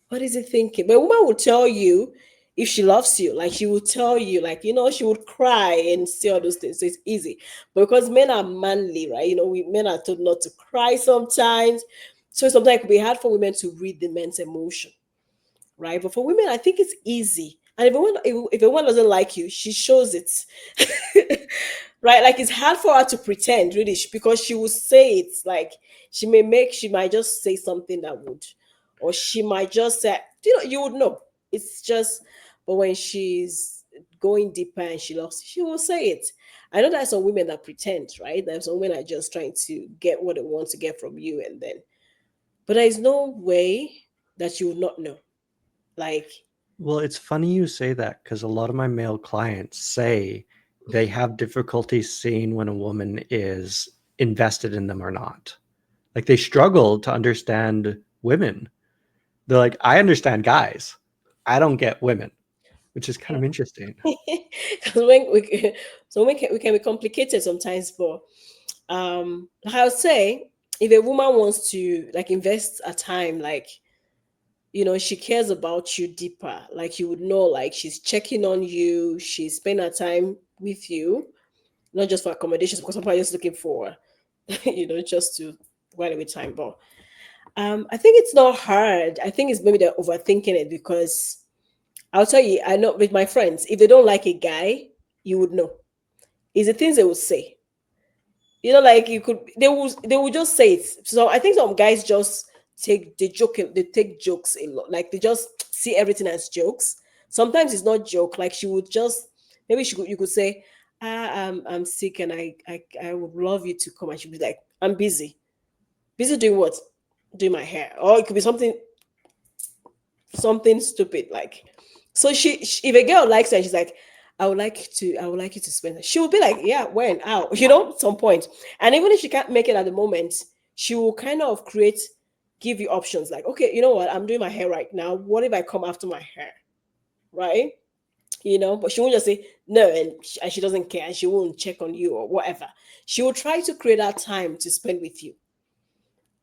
what is he thinking? But a woman will tell you if she loves you. Like, she will tell you, like, she would cry and say all those things. So it's easy. But because men are manly, right? We men are told not to cry sometimes. So sometimes it could be hard for women to read the men's emotion, right? But for women, I think it's easy. And if a woman doesn't like you, she shows it, right? Like, it's hard for her to pretend, really, because she will say it. Like, she might just say something that would, or she might just say, you would know. It's just, but when she's going deeper and she loves, she will say it. I know there's some women that pretend, right? There's some women that are just trying to get what they want to get from you, and then, but there is no way that you would not know. Like, Well, it's funny you say that because a lot of my male clients say they have difficulty seeing when a woman is invested in them or not. Like they struggle to understand women. They're like, I understand guys. I don't get women, which is kind of interesting. because when we so we can be complicated sometimes, but like I would say, if a woman wants to, like, invest a time, like, she cares about you deeper, like, you would know, like, she's checking on you, she's spending her time with you, not just for accommodations, because somebody's just looking for just to while away time. But I think it's not hard. I think it's maybe they're overthinking it, because I'll tell you, I know with my friends, if they don't like a guy, you would know. It's the things they will say. Like, you could, they will just say it. So I think some guys just they take jokes a lot. Like, they just see everything as jokes. Sometimes it's not joke. Like, she would just, maybe you could say, I'm sick, and I would love you to come, and she'd be like, I'm busy. Busy doing what? Doing my hair. Or it could be something stupid, like. So if a girl likes her, she's like, I would like you to spend it. She will be like, yeah, when, how, at some point. And even if she can't make it at the moment, she will kind of give you options, like, okay, you know what, I'm doing my hair right now, what if I come after my hair, right? But she won't just say no, and she doesn't care, and she won't check on you or whatever. She will try to create that time to spend with you.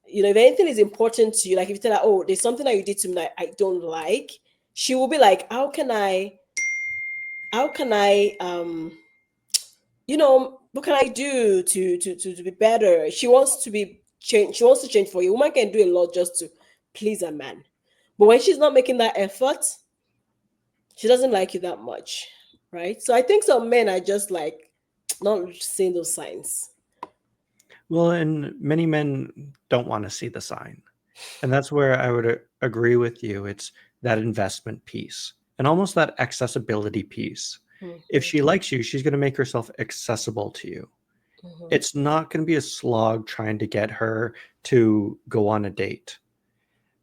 If anything is important to you, like if you tell her, oh, there's something that you did to me that I don't like, she will be like, how can I what can I do to be better? She wants to be change. She wants to change for you. Woman can do a lot just to please a man, but when she's not making that effort, she doesn't like you that much, right? So I think some men are just like not seeing those signs. Well, and many men don't want to see the sign. And that's where I would agree with you. It's that investment piece and almost that accessibility piece. If Mhm, she likes you, she's going to make herself accessible to you. mhm. It's not going to be a slog trying to get her to go on a date.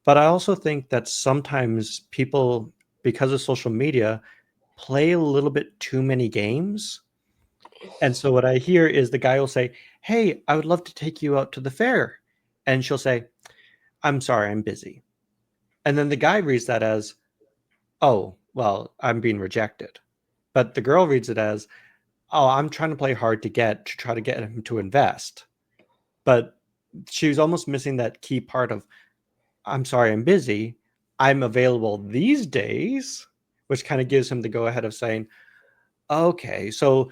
But I also think that sometimes people, because of social media, play a little bit too many games And so what I hear is the guy will say, "Hey, I would love to take you out to the fair." And she'll say, "I'm sorry, I'm busy." And then the guy reads that as, "Oh, well, I'm being rejected." But the girl reads it as, "Oh, I'm trying to play hard to try to get him to invest." But she's almost missing that key part of, "I'm sorry, I'm busy. I'm available these days," which kind of gives him the go ahead of saying, "Okay, so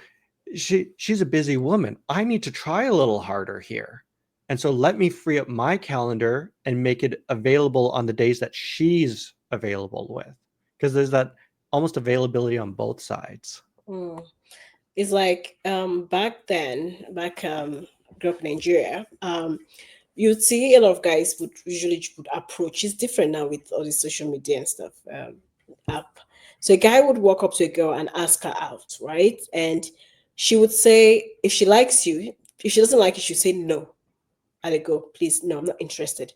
she's a busy woman. I need to try a little harder here. And so let me free up my calendar and make it available on the days that she's available with." Because there's that almost availability on both sides. Mm. It's like back then, grew up in Nigeria. You'd see a lot of guys would usually would approach. It's different now with all the social media and stuff. App. So a guy would walk up to a girl and ask her out, right? And she would say, if she likes you, if she doesn't like you, she'd say no. And I go, please, no, I'm not interested.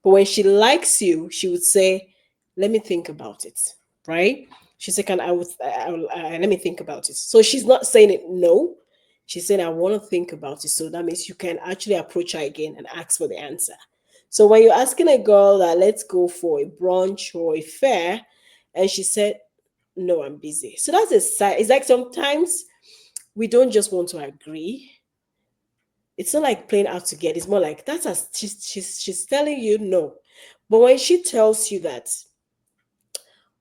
But when she likes you, she would say, let me think about it, right? She said, can I would let me think about it. So she's not saying it no. She's saying, I want to think about it. So that means you can actually approach her again and ask for the answer. So when you're asking a girl that let's go for a brunch or a fair, and she said, no, I'm busy. So that's a sign. It's like sometimes we don't just want to agree. It's not like playing out to get. It's more like that's as she's telling you no. But when she tells you that,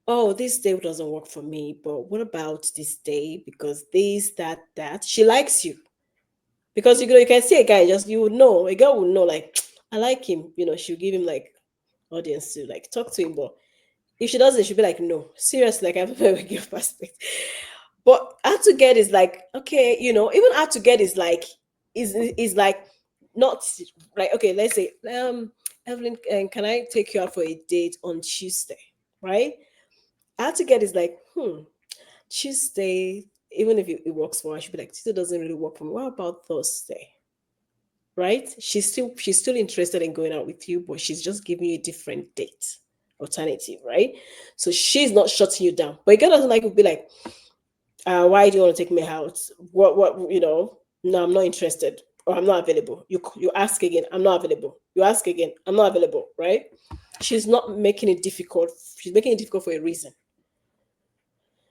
oh, this day doesn't work for me, but what about this day? Because this, that, she likes you. Because you can see a guy, just you would know, a girl would know, like, I like him, she'll give him like audience to like talk to him. But if she doesn't, she'll be like, no, seriously, like I have a very good perspective. But hard to get is like, okay, even hard to get is like not like, okay, let's say, Evelyn, can I take you out for a date on Tuesday? Right? Hard to get is like, Tuesday, even if it works for her, she'd be like, Tuesday doesn't really work for me. What about Thursday? Right? She's still interested in going out with you, but she's just giving you a different date alternative, right? So she's not shutting you down. But a girl doesn't like to be like, why do you want to take me out? What? No, I'm not interested, or I'm not available. You ask again, I'm not available. You ask again, I'm not available, right? She's not making it difficult. She's making it difficult for a reason.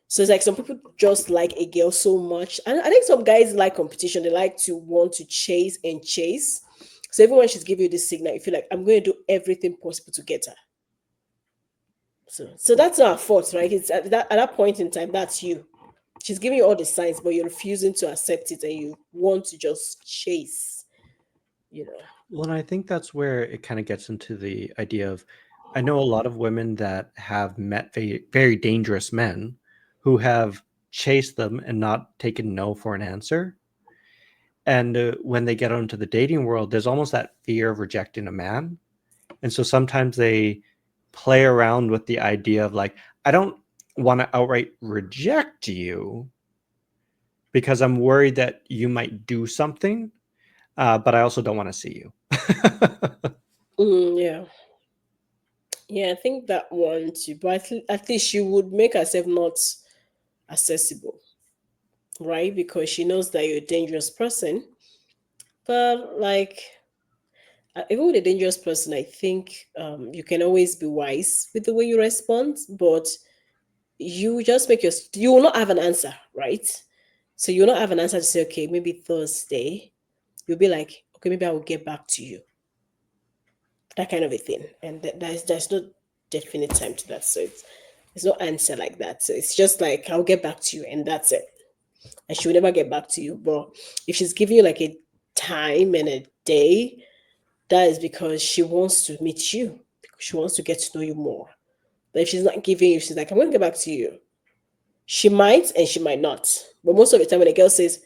So it's like some people just like a girl so much. And I think some guys like competition. They like to want to chase and chase. So even when she's giving you this signal, you feel like I'm going to do everything possible to get her. So that's not her fault, right? It's at that point in time, that's you. She's giving you all the signs, but you're refusing to accept it and you want to just chase, you know. Well, and I think that's where it kind of gets into the idea of, I know a lot of women that have met very, very dangerous men who have chased them and not taken no for an answer. And when they get out into the dating world, there's almost that fear of rejecting a man. And so sometimes they play around with the idea of like, I don't want to outright reject you because I'm worried that you might do something, but I also don't want to see you. Yeah. Yeah, I think that one too. But at least she would make herself not accessible, right? Because she knows that you're a dangerous person. But like, even with a dangerous person, I think you can always be wise with the way you respond. But you just you will not have an answer, right? So you will not have an answer to say, okay, maybe Thursday. You'll be like, okay, maybe I will get back to you. That kind of a thing. And there's no definite time to that. So there's no answer like that. So it's just like I'll get back to you and that's it. And she will never get back to you. But if she's giving you like a time and a day, that is because she wants to meet you. Because she wants to get to know you more. But if she's not giving you, she's like, I'm gonna get back to you. She might and she might not. But most of the time when a girl says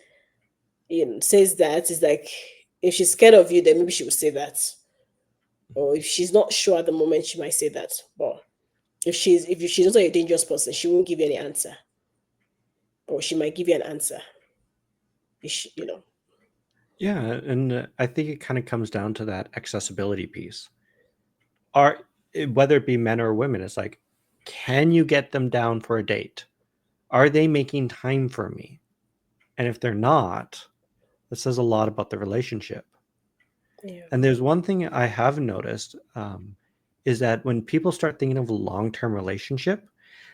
that, it's like if she's scared of you, then maybe she will say that. Or if she's not sure at the moment, she might say that. But if she's also a dangerous person, she won't give you any answer. Or she might give you an answer. If she. Yeah, and I think it kind of comes down to that accessibility piece. Are Whether it be men or women, it's like, can you get them down for a date? Are they making time for me? And if they're not, that says a lot about the relationship. Yeah. And there's one thing I have noticed, is that when people start thinking of a long-term relationship,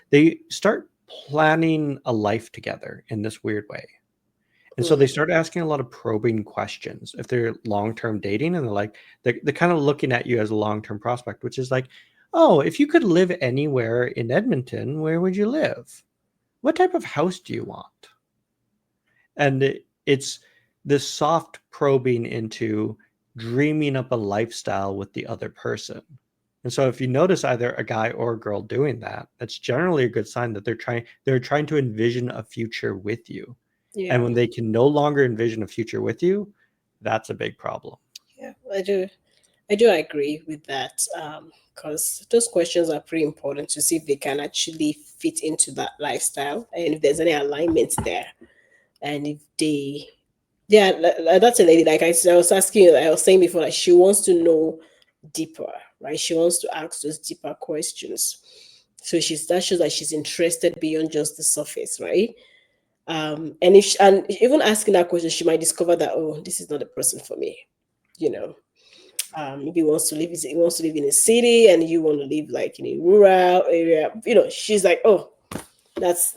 they start planning a life together in this weird way. And so they Mm. start asking a lot of probing questions if they're long-term dating, and they're kind of looking at you as a long-term prospect, which is like, oh, if you could live anywhere in Edmonton, where would you live? What type of house do you want? And it's this soft probing into dreaming up a lifestyle with the other person. And so if you notice either a guy or a girl doing that, that's generally a good sign that they're trying to envision a future with you. And Yeah. when they can no longer envision a future with you, that's a big problem. Yeah. I do agree with that, because those questions are pretty important to see if they can actually fit into that lifestyle and if there's any alignment there. And if they, yeah, that's a lady, like I was asking you, I was saying before, like she wants to know deeper, right? She wants to ask those deeper questions. So that shows that she's interested beyond just the surface, right? And and even asking that question, she might discover that, oh, this is not the person for me, you know. Maybe he wants to live in a city and you want to live like in a rural area, she's like, oh, that's,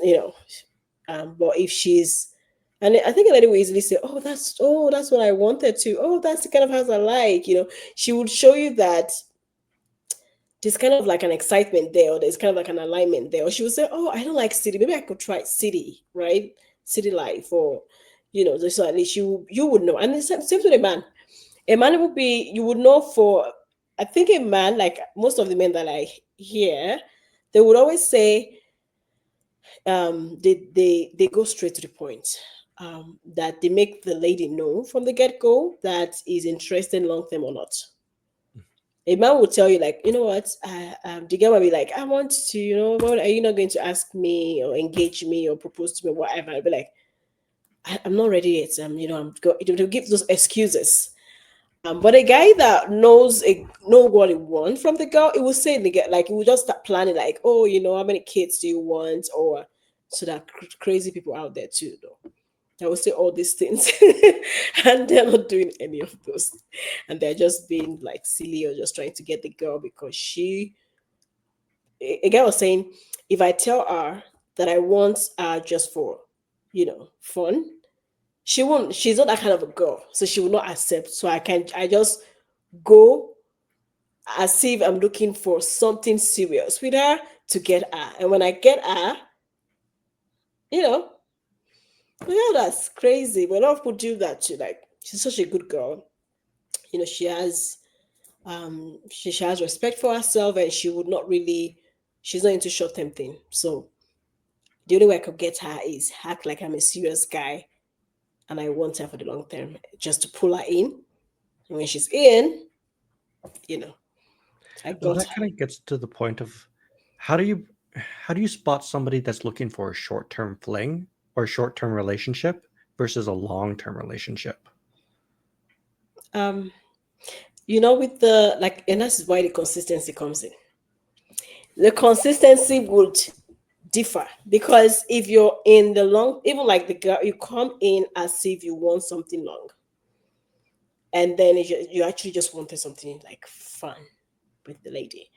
but if she's, and I think a lady will easily say, oh, that's what I wanted to, oh, that's the kind of house I like, she would show you that there's kind of like an excitement there, or there's kind of like an alignment there, or she would say, oh, I don't like city, maybe I could try city, right? City life, or just so at least you would know. And the same to the man. A man would be, you would know, for I think a man, like most of the men that I hear, they would always say, they go straight to the point. That they make the lady know from the get-go that is interested long term or not. A man will tell you, like, you know what, the girl might be like, I want to, what, are you not going to ask me or engage me or propose to me, whatever? I'll be like, I'm not ready yet. To give those excuses. But a guy that know what he wants from the girl, it will say in the get, like, he will just start planning, like, oh, how many kids do you want, or so that crazy people out there too, though. I will say all these things, and they're not doing any of those, and they're just being like silly or just trying to get the girl because a guy was saying, if I tell her that I want her just for, fun, she won't. She's not that kind of a girl, so she will not accept. So I just go as if I'm looking for something serious with her to get her. And when I get her, you know, yeah, that's crazy. But a lot of people do that too. Like, she's such a good girl. She has respect for herself, and she's not into short term thing. So the only way I could get her is act like I'm a serious guy and I want her for the long term, just to pull her in. And when she's in, you know, I Well, got that her. kind of gets to the point of how do you how do you spot somebody that's looking for a short-term fling or a short-term relationship versus a long-term relationship? Um, with the like, and that's why the consistency comes in. The consistency would differ because if you're in the long, even like the girl, you come in as if you want something long, and then you actually just wanted something like fun with the lady.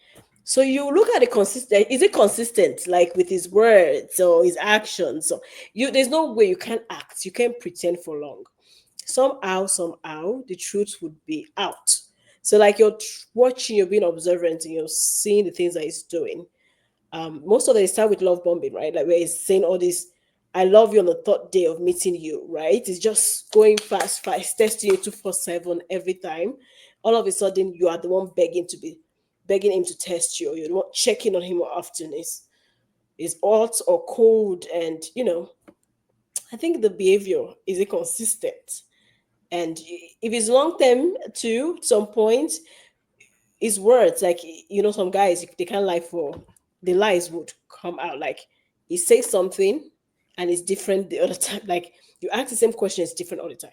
So you look at the consistent. Is it consistent, like with his words or his actions? So there's no way you can act. You can't pretend for long. Somehow, the truth would be out. So like you're watching, you're being observant, and you're seeing the things that he's doing. Most of them start with love bombing, right? Like where he's saying all this, I love you on the third day of meeting you, right? It's just going fast, fast, testing you 247 every time. All of a sudden, you are the one begging him to test you, or you're the one checking on him more often. Is hot or cold, and I think the behavior is inconsistent. And if it's long term too, at some point, his words, like, some guys, they can't lie, for the lies would come out. Like, he says something and it's different the other time. Like, you ask the same question, it's different all the time,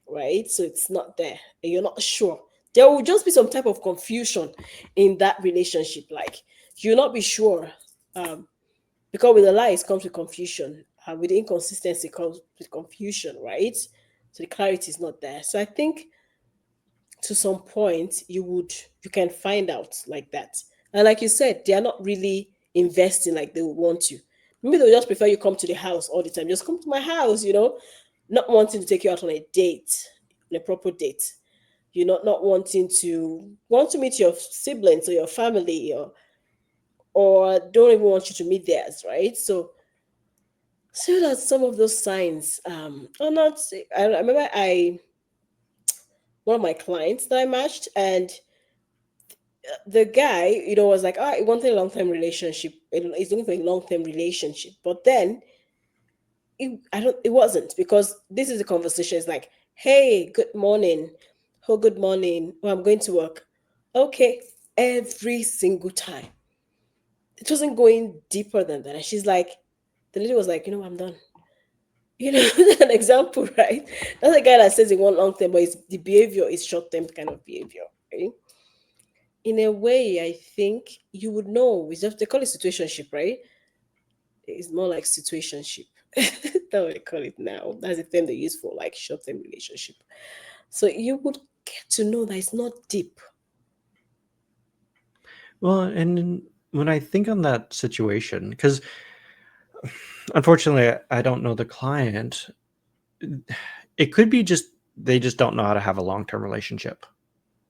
right? So it's not there, and you're not sure. There will just be some type of confusion in that relationship. Like, you'll not be sure, because with the lies comes with confusion. With the inconsistency comes with confusion, right? So the clarity is not there. So I think to some point you can find out like that. And like you said, they are not really investing like they would want to. Maybe they'll just prefer you come to the house all the time. Just come to my house, not wanting to take you out on a proper date. You're not wanting to want to meet your siblings or your family, or don't even want you to meet theirs, right? So that some of those signs are not. I remember I one of my clients that I matched, and the guy, was like, he wanted a long term relationship. He's looking for a long term relationship, but then I don't. It wasn't, because this is a conversation. It's like, hey, good morning. Oh, good morning. Oh, I'm going to work. Okay, every single time. It wasn't going deeper than that. And the lady was like, I'm done. An example, right? That's a guy that says he want long term, but the behavior is short term kind of behavior, right? In a way, I think you would know. It's just, they call it situationship, right? It's more like situationship. That's what they call it now. That's the term they use for like short term relationship. So you would get to know that it's not deep. Well, and when I think on that situation, because unfortunately I don't know the client, it could be just they just don't know how to have a long-term relationship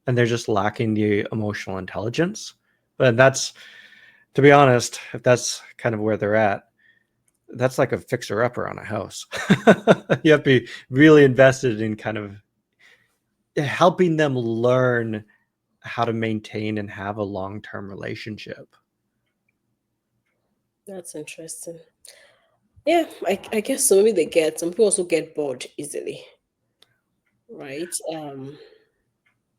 and they're just lacking the emotional intelligence. But that's, to be honest, if that's kind of where they're at, that's like a fixer upper on a house. You have to be really invested in kind of helping them learn how to maintain and have a long-term relationship. That's interesting. Yeah, I guess so. Maybe some people also get bored easily, right?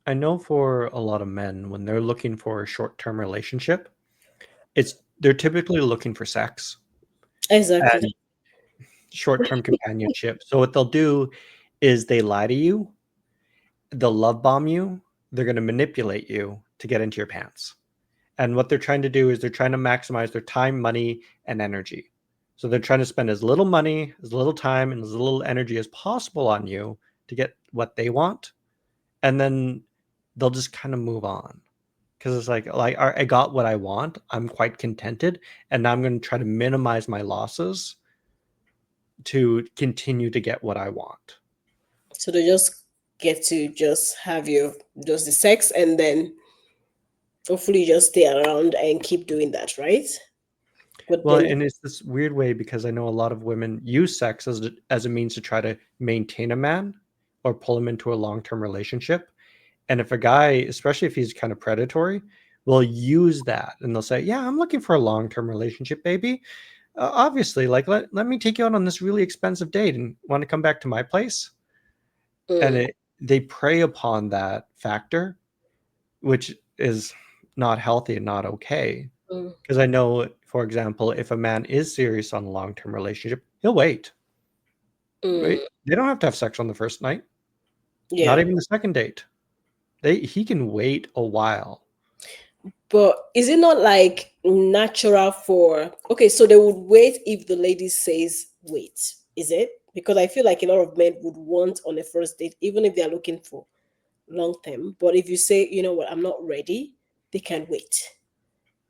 I know for a lot of men, when they're looking for a short-term relationship, it's they're typically looking for sex Exactly. and short-term companionship. So what they'll do is they lie to you, they'll love bomb you, they're going to manipulate you to get into your pants. And what they're trying to do is they're trying to maximize their time, money, and energy. So they're trying to spend as little money, as little time, and as little energy as possible on you to get what they want. And then they'll just kind of move on. Because it's like I got what I want. I'm quite contented. And now I'm going to try to minimize my losses to continue to get what I want. So they just get to just have you just the sex, and then hopefully just stay around and keep doing that, right? But Well, then, and it's this weird way because I know a lot of women use sex as a means to try to maintain a man or pull him into a long-term relationship. And if a guy, especially if he's kind of predatory, will use that and they'll say, "Yeah, I'm looking for a long-term relationship, baby. Obviously, like let me take you out on this really expensive date and want to come back to my place." And mm, they prey upon that factor, which is not healthy and not okay. mm, Because I know, for example, if a man is serious on a long-term relationship, he'll wait. Right? mm, They don't have to have sex on the first night, not yeah. even the second date. He can wait a while. But is it not like natural for, okay, so they would wait if the lady says wait, is it? Because I feel like a lot of men would want on a first date, even if they're looking for long term. But if you say, you know what, I'm not ready, they can wait.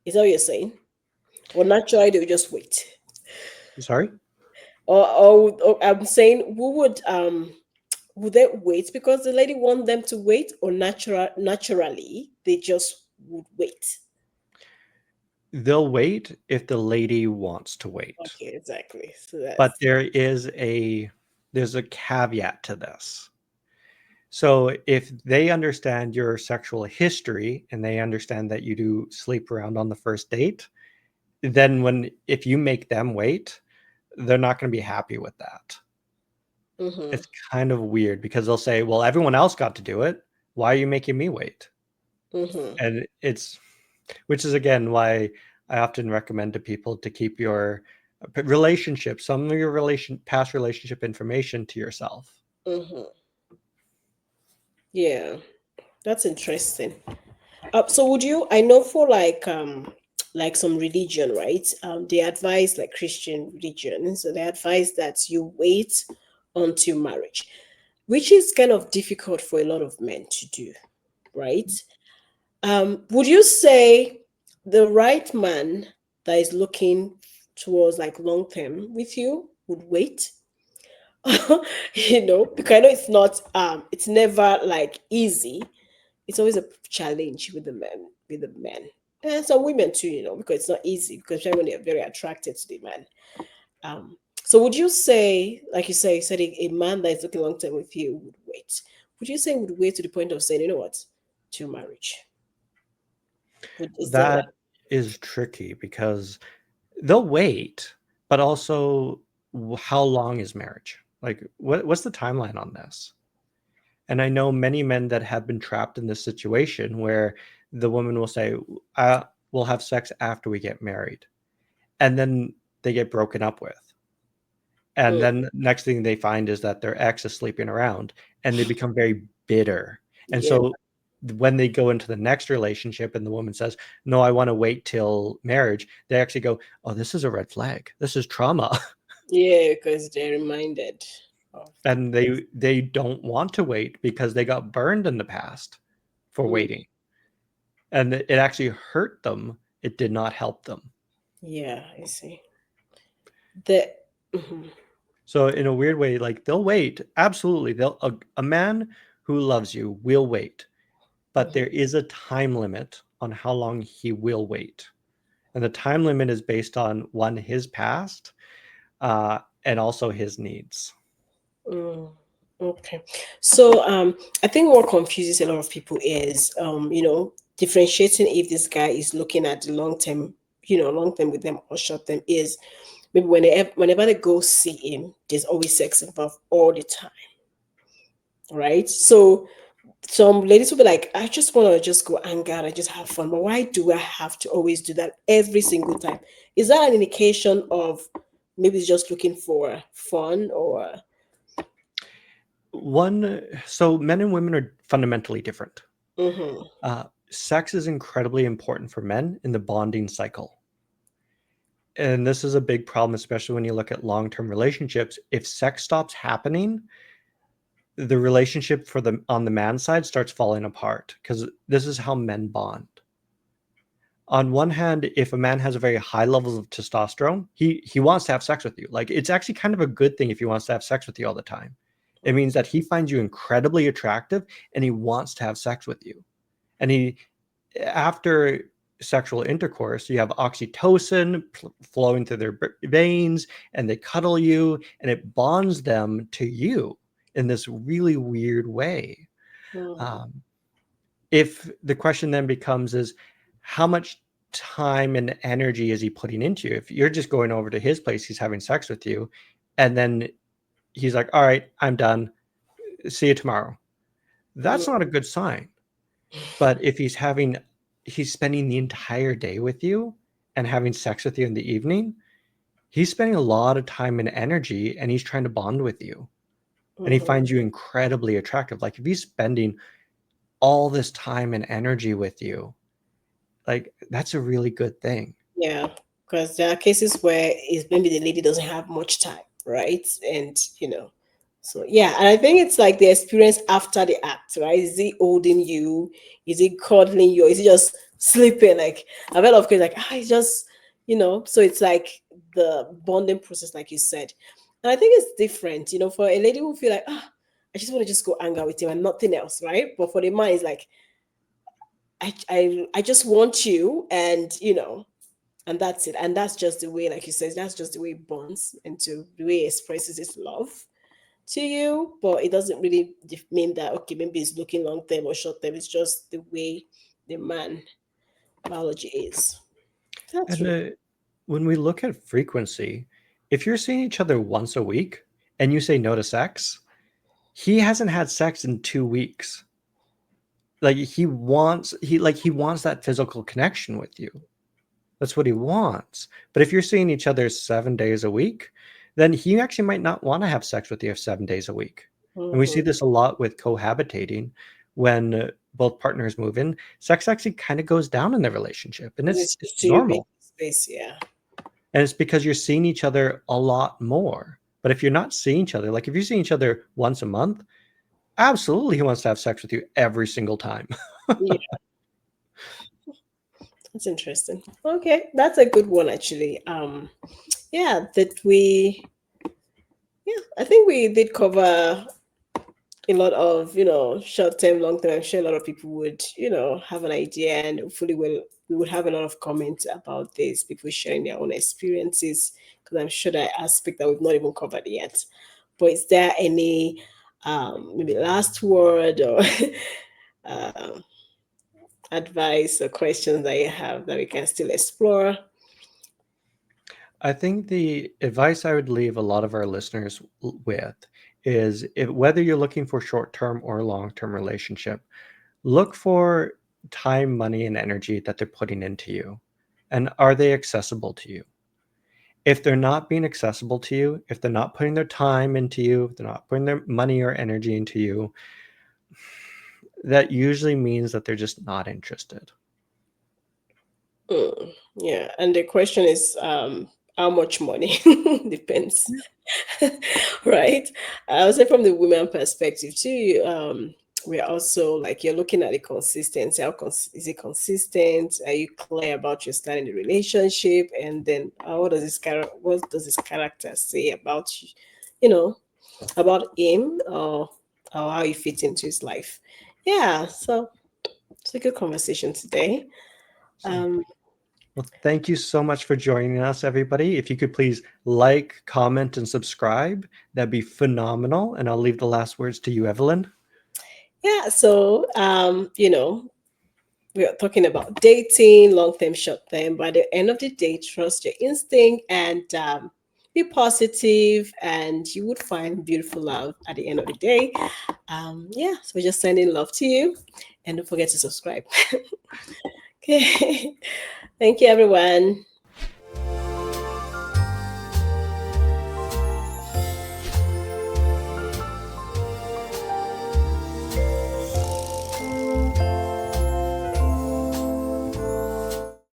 Is that what you're saying? Or naturally they will just wait. Sorry? Or I'm saying, who would they wait because the lady want them to wait, or naturally they just would wait? They'll wait if the lady wants to wait. Okay, exactly. So But that's there's a caveat to this. So if they understand your sexual history and they understand that you do sleep around on the first date, then if you make them wait, they're not going to be happy with that. mm-hmm, It's kind of weird because they'll say, "Well, everyone else got to do it. Why are you making me wait?" mm-hmm, And it's which is again why I often recommend to people to keep your relationship, some of your past relationship information to yourself. mm-hmm. Yeah, that's interesting. So would you? I know for like like some religion, right? They advise like Christian religion, so they advise that you wait until marriage, which is kind of difficult for a lot of men to do, right? Would you say the right man that is looking towards like long term with you would wait? Because I know it's never like easy. It's always a challenge with the men. And some women too, because it's not easy, because especially when they're very attracted to the man. So would you say, like you said a man that is looking long term with you would wait? Would you say would wait to the point of saying, you know what, to marriage? Is there like That is tricky because they'll wait, but also how long is marriage? Like, what's the timeline on this? And I know many men that have been trapped in this situation where the woman will say, we'll have sex after we get married. And then they get broken up with. And mm, then next thing they find is that their ex is sleeping around and they become very bitter. And yeah, so when they go into the next relationship and the woman says, "No, I want to wait till marriage," they actually go, "Oh, this is a red flag. This is trauma." yeah, because they're reminded of the And they don't want to wait because they got burned in the past for mm, waiting. And it actually hurt them. It did not help them. yeah, I see. The mhm, So in a weird way, like they'll wait. Absolutely. A man who loves you will wait, but mhm, there is a time limit on how long he will wait. And the time limit is based on one, his past, and also his needs. mm. Okay. So I think what confuses a lot of people is differentiating if this guy is looking at the long term with them or short term is maybe whenever they go see him, there's always sex involved all the time, right? So some ladies will be like, I just want to just go hang out and just have fun, but why do I have to always do that every single time? Is that an indication of maybe it's just looking for fun or? So men and women are fundamentally different. Mm-hmm, Sex is incredibly important for men in the bonding cycle. And this is a big problem, especially when you look at long-term relationships. If sex stops happening, the relationship for the on the man side starts falling apart because this is how men bond. On one hand, if a man has a very high levels of testosterone, he wants to have sex with you. Like it's actually kind of a good thing if he wants to have sex with you all the time. It means that he finds you incredibly attractive and he wants to have sex with you. And he after sexual intercourse, you have oxytocin flowing through their veins and they cuddle you and it bonds them to you in this really weird way. mm-hmm, Um, if the question then becomes is how much time and energy is he putting into you? If you're just going over to his place, he's having sex with you, and then he's like, all right, I'm done. See you tomorrow. That's not a good sign. But if he's spending the entire day with you and having sex with you in the evening, he's spending a lot of time and energy and he's trying to bond with you. And he mm-hmm. finds you incredibly attractive. Like if he's spending all this time and energy with you, like that's a really good thing. Yeah, because there are cases where it's maybe the lady doesn't have much time, right? And so yeah, and I think it's like the experience after the act, right? Is he holding you? Is he cuddling you? Is he just sleeping? Like I've heard of kids like it's just So it's like the bonding process, like you said, and I think it's different. For a lady who feel like I just want to just go hang out with him and nothing else, right? But for the man, it's like I just want you, and that's it, and that's just the way, like you said, that's just the way it bonds into the way it expresses its love to you. But it doesn't really mean that okay, maybe it's looking long term or short term. It's just the way the man biology is. That's And really when we look at frequency, if you're seeing each other once a week and you say no to sex, he hasn't had sex in 2 weeks. Like he wants that physical connection with you. That's what he wants. But if you're seeing each other 7 days a week, then he actually might not want to have sex with you 7 days a week. And we see hmm this a lot with cohabitating when both partners move in, sex actually kind of goes down in the relationship, and It's it's just you being normal. space, yeah. And it's because you're seeing each other a lot more. But if you're not seeing each other, like if you're seeing each other once a month, absolutely he wants to have sex with you every single time. Yeah, that's interesting. Okay, that's a good one actually. Yeah, that we yeah, I think we did cover a lot of short term, long term. I'm sure a lot of people would have an idea, and hopefully we would have a lot of comments about this. People sharing their own experiences, because I'm sure that aspect that we've not even covered yet. But is there any maybe last word or um advice or questions that you have that we can still explore? I think the advice I would leave a lot of our listeners with is whether you're looking for short term or long term relationship, look for time, money, and energy that they're putting into you. And are they accessible to you? If they're not being accessible to you, if they're not putting their time into you, if they're not putting their money or energy into you, that usually means that they're just not interested. Yeah, and the question is, how much money? Depends. Right? I would say from the women perspective too, we're also like you're looking at the consistency. Is it consistent? Are you clear about your start in the relationship? And then what does this character say about you, you know, about him, or how you fit into his life? Yeah, so it's a good conversation today. So, Um, well, thank you so much for joining us, everybody. If you could please like, comment, and subscribe, that'd be phenomenal. And I'll leave the last words to you, Evelyn. yeah, so we are talking about dating, long term, short term. By the end of the day, trust your instinct and be positive, and you would find beautiful love at the end of the day. Yeah, so we're just sending love to you, and don't forget to subscribe. Okay, thank you, everyone.